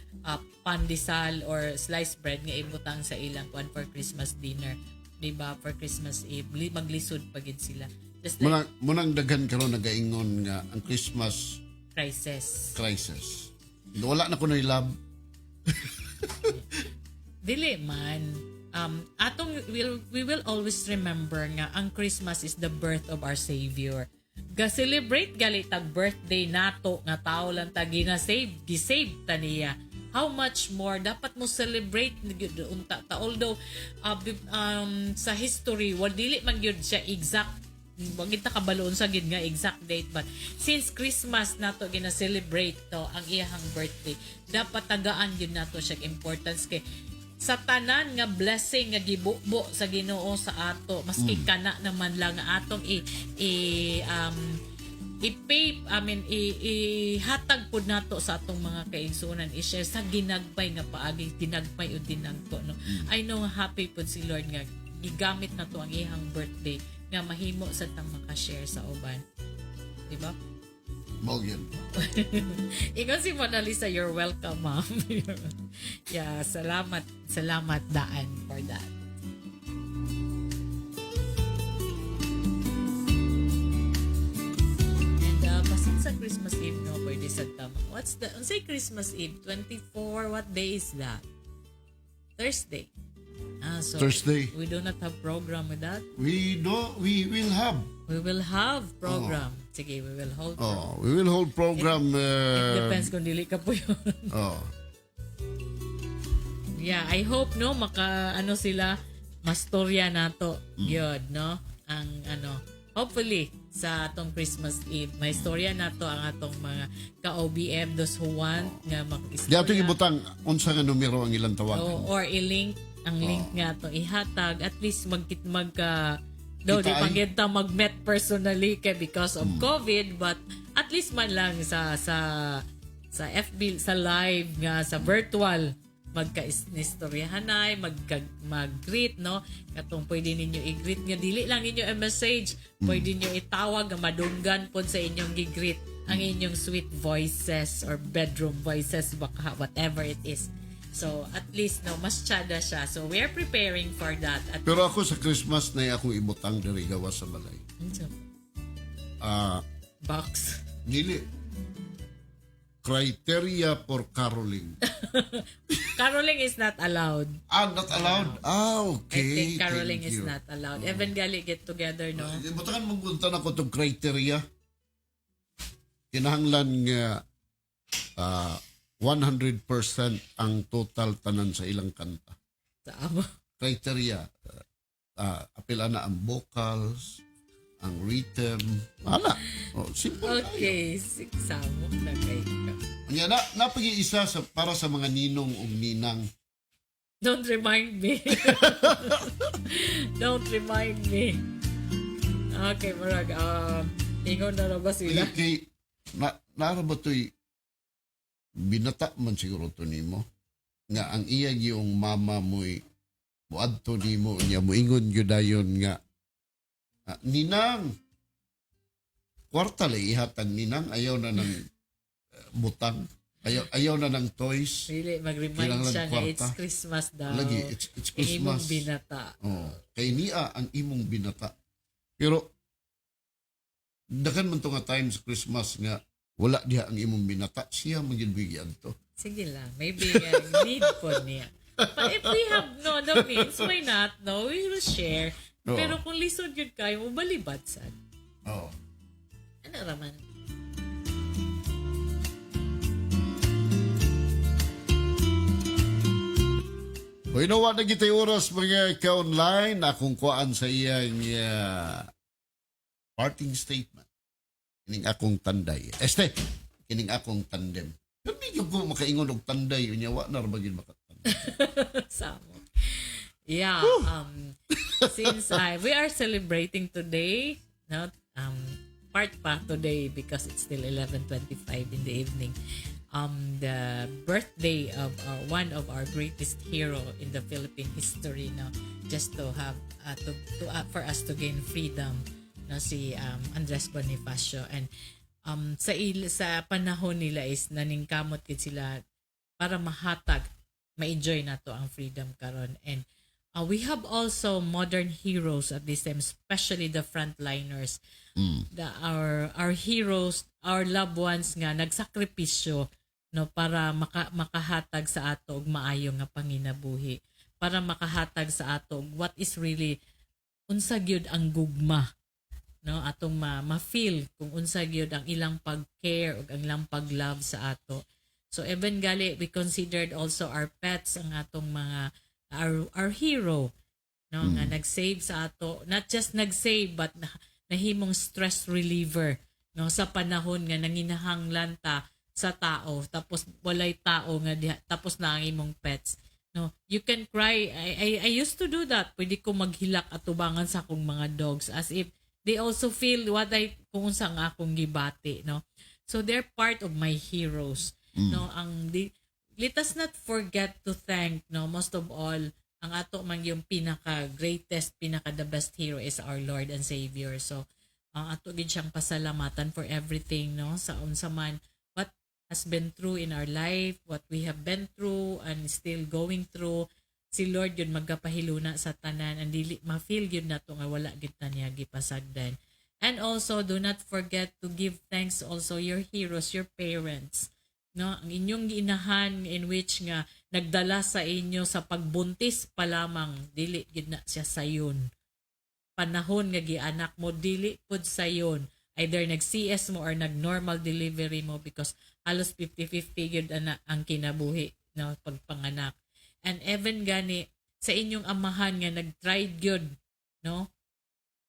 pandesal or sliced bread nga ibutang sa ilang kwan for Christmas dinner, diba, for Christmas Eve, maglisod pagid sila. Just like Munang daghan karon nagaingon nga ang Christmas crisis. Wala na ko na love. Dili man. We will always remember nga ang Christmas is the birth of our Savior. Ga-celebrate gali tag birthday nato nga tao lang ta gisave ta niya. How much more dapat mo celebrate unta ta, although sa history dili man gyud siya exact, wag kita kabaloon sa gid nga exact date, but since Christmas nato gina-celebrate to ang iyang birthday, dapat tagaan gyud nato siya importance kay sa tanan nga blessing nga gibubo sa Ginoo sa ato, maski kana naman lang nga atong ihatag pud nato sa atong mga kaigsuonan, i-share sa ginagmay nga paagi, ginagmay o dinagko, no. I know happy pud si Lord nga gigamit nato ang iyang birthday nga mahimo sa tang maka-share sa uban, di ba? Mao yun. Ikaw si Mona Lisa, you're welcome, ma'am. Yeah, salamat Daan for that. And basin sa Christmas Eve, no, pwede sa tama. Unsay Christmas Eve? 24, what day is that? Thursday. So Thursday. we do not have program with that. We will have. We will have program. Sige, we will hold program. We will hold program. It depends kung dili ka po yun. Yeah, I hope, no, sila, mastorya nato. Yun, no? Ang hopefully, sa atong Christmas Eve, may storya nato ang atong mga ka-OBM, those who want nga mag-istorya. Di ato ibutang, unsa nga numero ang ilang tawagan. Or i-link, ang link nga to ihatag, at least di panggita mag-met personally kay because of COVID, but at least man lang sa FB, sa live nga, sa virtual, magka-istoryahanay, mag-greet, no? Katong pwede ninyo i-greet nga, dili lang ninyo i-message, pwede ninyo itawag, madunggan po sa inyong gi-greet ang inyong sweet voices or bedroom voices, baka whatever it is. So, at least, no, mas tsada siya. So, we are preparing for that. At Pero ako sa Christmas na akong ibutang diri gawas sa balay. box. Dili. Criteria for caroling. Caroling is not allowed. Not allowed? Okay. I think caroling Thank is you. not allowed. Even gali get together, no? Butangan mong gunta na ko itong criteria. Kinahanglan nga 100% ang total tanan sa ilang kanta. Sa amo. Criteria, apila na ang vocals, ang rhythm, ana. Oh, simple tayo. Okay, siksamo na kay ka. Anya napag-iisa para sa mga ninong o ninang. Don't remind me. Don't remind me. Okay, marag, ingon na ba sila? Kay nara ba to'y binata man siguro to nimo nga ang iya yung mama mo'y muadto nimo niya moingon gyud dayon nga ninang kwarta la ihatag ninang ayaw na ng butang ayaw na ng toys Really, mag-remind Kailangan siya nga kwarta. it's Christmas daw. lagi it's Imong Christmas binata. oh kay niya ang imong binata pero dakan man to nga time sa Christmas nga wala diha ang imong binata siya magibigyan to. Sige lang, maybe need po niya. But if we have the means, why not? No, we will share. Oo. Pero kung lisod yun kayo, balibad sad. Oh. Ano raman? Hoy nawa na kita oras mga ka-online akong kuan sa iyang parting statement. Kining akong tanday. Kining akong tandem. Hindi ko makaingon og tanday unya wa na ra bagid makatandem. Samo. Yeah, since we are celebrating today, no, part pa today because it's still 11:25 in the evening. The birthday of one of our greatest hero in the Philippine history, no, just to have for us to gain freedom, no, si Andres Bonifacio. And sa panahon nila is naningkamot kid sila para mahatag ma-enjoy nato ang freedom karon. And we have also modern heroes at this time, especially the frontliners, our heroes, our loved ones nga nagsakripisyo, no, para makahatag sa ato og maayo nga panginabuhi, para makahatag sa ato og what is really unsa gyud ang gugma, no, atong ma-feel kung unsa gyud ang ilang pag-care ug ang ilang pag-love sa ato. So even gali we considered also our pets ang atong mga our hero, no, nga nag-save sa ato, not just nag-save but nahimong stress reliever, no, sa panahon nga nanginahanglan ta sa tao tapos walay tao nga diha, tapos na ang imong pets, no, you can cry. I used to do that. Pwede ko maghilak at tubangan sa akong mga dogs as if they also feel what kung unsa nga akong gibati, no. So they're part of my heroes, no. Let us not forget to thank, no, most of all, ang ato man yung pinaka the best hero is our Lord and Savior. So ato gid siyang pasalamatan for everything, no, sa unsa man what has been through in our life, what we have been through and still going through. Si Lord yun magkapahiluna sa tanan and dili ma-feel yun nato nga wala gid ta niya gipasagdan. And also do not forget to give thanks also your heroes, your parents, no, ang inyong giinahan in which nga nagdala sa inyo sa pagbuntis pa lamang, dili gid na siya sayon. Panahon nga gianak mo dili pud sayon, either nag-CS mo or nag-normal delivery mo because halos 50-50 yun ang kinabuhi, no, pagpanganak. And even gani sa inyong amahan nga nag-try yun, no,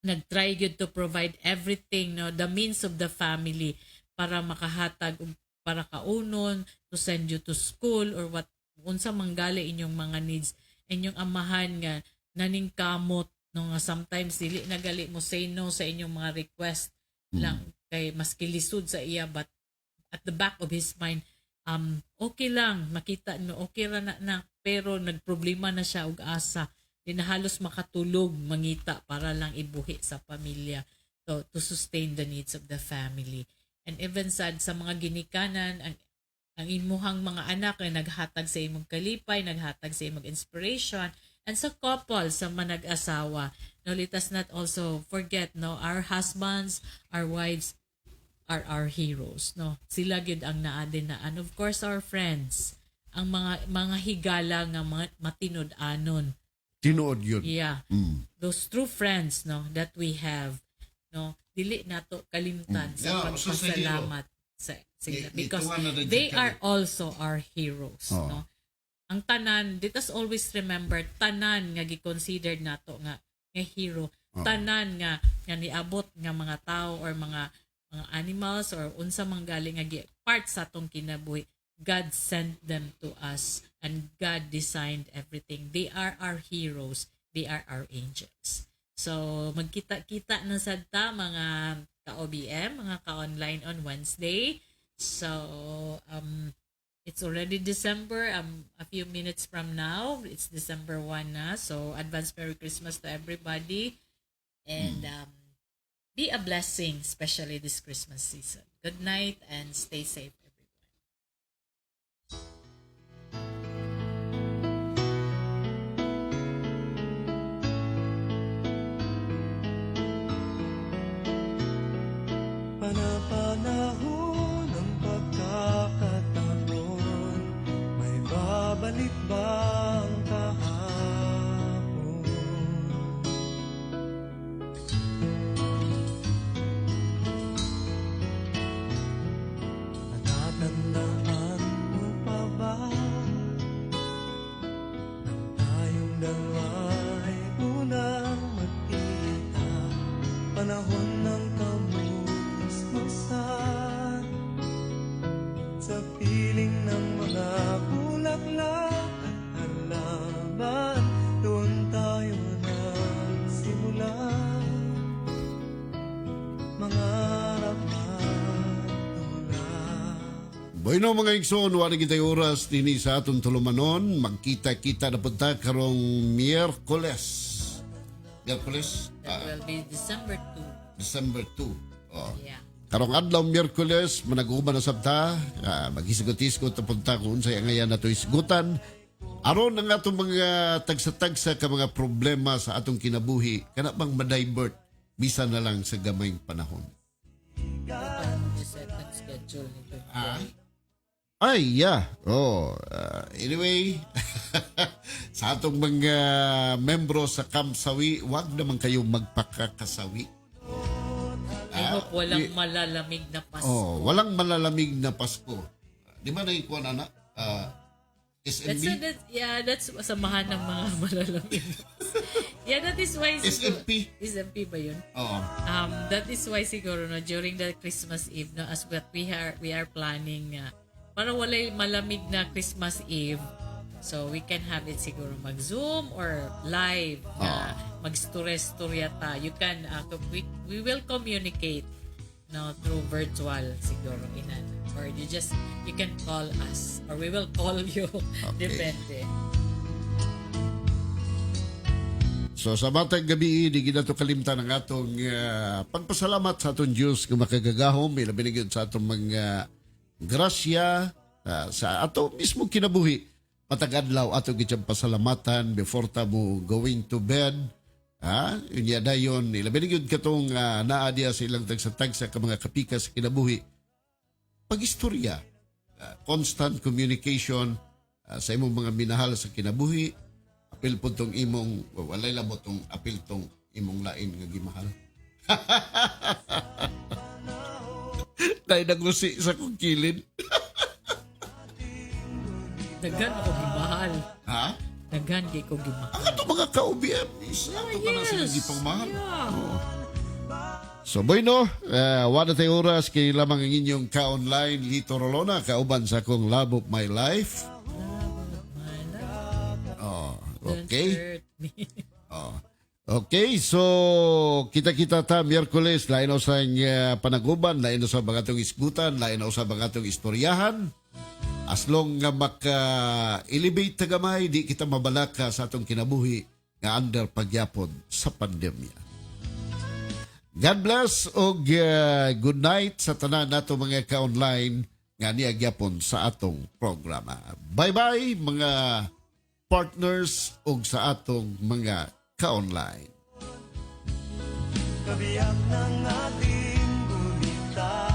nag-try yun to provide everything, no, the means of the family para makahatag para kaunon, to send you to school or what unsa manggali inyong mga needs. Inyong amahan nga naningkamot, no, nga sometimes dili nagali mo say no sa inyong mga request lang kay maski lisod sa iya but at the back of his mind okay lang makita no okay ra na pero nagproblema na siya og asa di na halos makatulog mangita para lang ibuhi sa pamilya to sustain the needs of the family. And even sad sa mga ginikanan ang imuhang mga anak na naghatag sa imong kalipay, naghatag sa imong inspiration, and sa couple sa manag-asawa, no, let us not also forget, no, our husbands, our wives are our heroes, no. Sila gyud ang naa din na, and of course our friends, ang mga higala nga matinud-anon. Tinuod yun. Yeah. Those true friends, no, that we have, no, dili nato kalimtan sa Yeah, pagpasalamat because Ituan na rin they dyan are also our heroes. Oo. No? Ang tanan, let us always remember, tanan nga gi-considered nato nga hero. Tanan nga niabot nga mga tao or mga animals or unsa mang galing nga part sa atong kinabuhi. God sent them to us and God designed everything. They are our heroes. They are our angels. So, magkita-kita na sad ta mga ka-OBM, mga ka-online on Wednesday. So, it's already December. A few minutes from now, it's December 1 na. So, advance Merry Christmas to everybody. And be a blessing, especially this Christmas season. Good night and stay safe, everyone. Panapanahon ng pagkakataon, may babalik bang kahapon? Natatandaan mo pa ba nang tayong dalawa ay unang magkita? Panahon ng kamusmusan sa piling ng mga bulaklak at halaman, doon tayo nagsimula mangarap at tumula. Bueno mga igsoon, wala kita'y oras dini sa atong tulumanon. Magkita-kita na punta karong Miyerkules. Miyerkules? That will be December 2. December 2. Oh. Yeah. Karong adlaw Miyerkules, managuban na sabta, maghisgot-hisgot na punta kung unsay ngayon na ito isgutan. Aron ang atong mga tagsa-tagsa ka mga problema sa atong kinabuhi, kana bang ma-divert, bisa na lang sa gamayng panahon. Schedule nito. Ay, yeah. Oh, anyway, sa atong mga membro sa Kamsawi, wag naman kayo magpakakasawi. I hope walang malalamig na Pasko. Oh, walang malalamig na Pasko. Di ba naikuha na SNB? That's samahan ng mga malalamig. Yeah, that is why SMP? SMP ba yun? Oo. That is why siguro no, during the Christmas Eve no, as what we are planning para walay malamig na Christmas Eve. So we can have it siguro mag-Zoom or live na mag-storya ta. You can we will communicate no through virtual siguro inan, or you can call us or we will call you. Depende. So sa batang gabi, di gina to kalimtan ang atong pagpasalamat sa atong Diyos kung makagagahom, ilabinigod sa atong mga grasya sa ato mismo kinabuhi. Matagadlaw ato gitsang pasalamatan before ta mo going to bed. Unya dayon, ilabinigod katong naadya sa ilang tagsa-tagsa ka mga kapika sa kinabuhi. Pag-istorya, constant communication sa imong mga minahal sa kinabuhi. Apil po tong imong, walay lang mo tong apil tong imong lain nga gimahal. Dahil nagusi sa kong kilid. Daghan ako gimahal. Ha? Daghan kay ko gimahal. Ang ito mga ka-OBM, isa ito ka na sila di pangmahal. Yeah. Oo. So, bueno, wala tayo oras kay lamang ang inyong ka-online Lito Rolona, kauban sa akong Love of My Life. Okay. Don't hurt me. Okay, so kita-kita ta Miyerkules, lain na sa panaguban, lain na sa bagatong isgutan, lain na sa bagatong istoryahan. As long nga maka-elevate ta gamay, di kita mabalaka sa atong kinabuhi nga under pagyapon sa pandemya. God bless o good night sa tanan nato mga ka-online nga niya gyapon sa atong programa. Bye-bye mga partners o sa atong mga ka-online. Kabiyak ng ating gulita.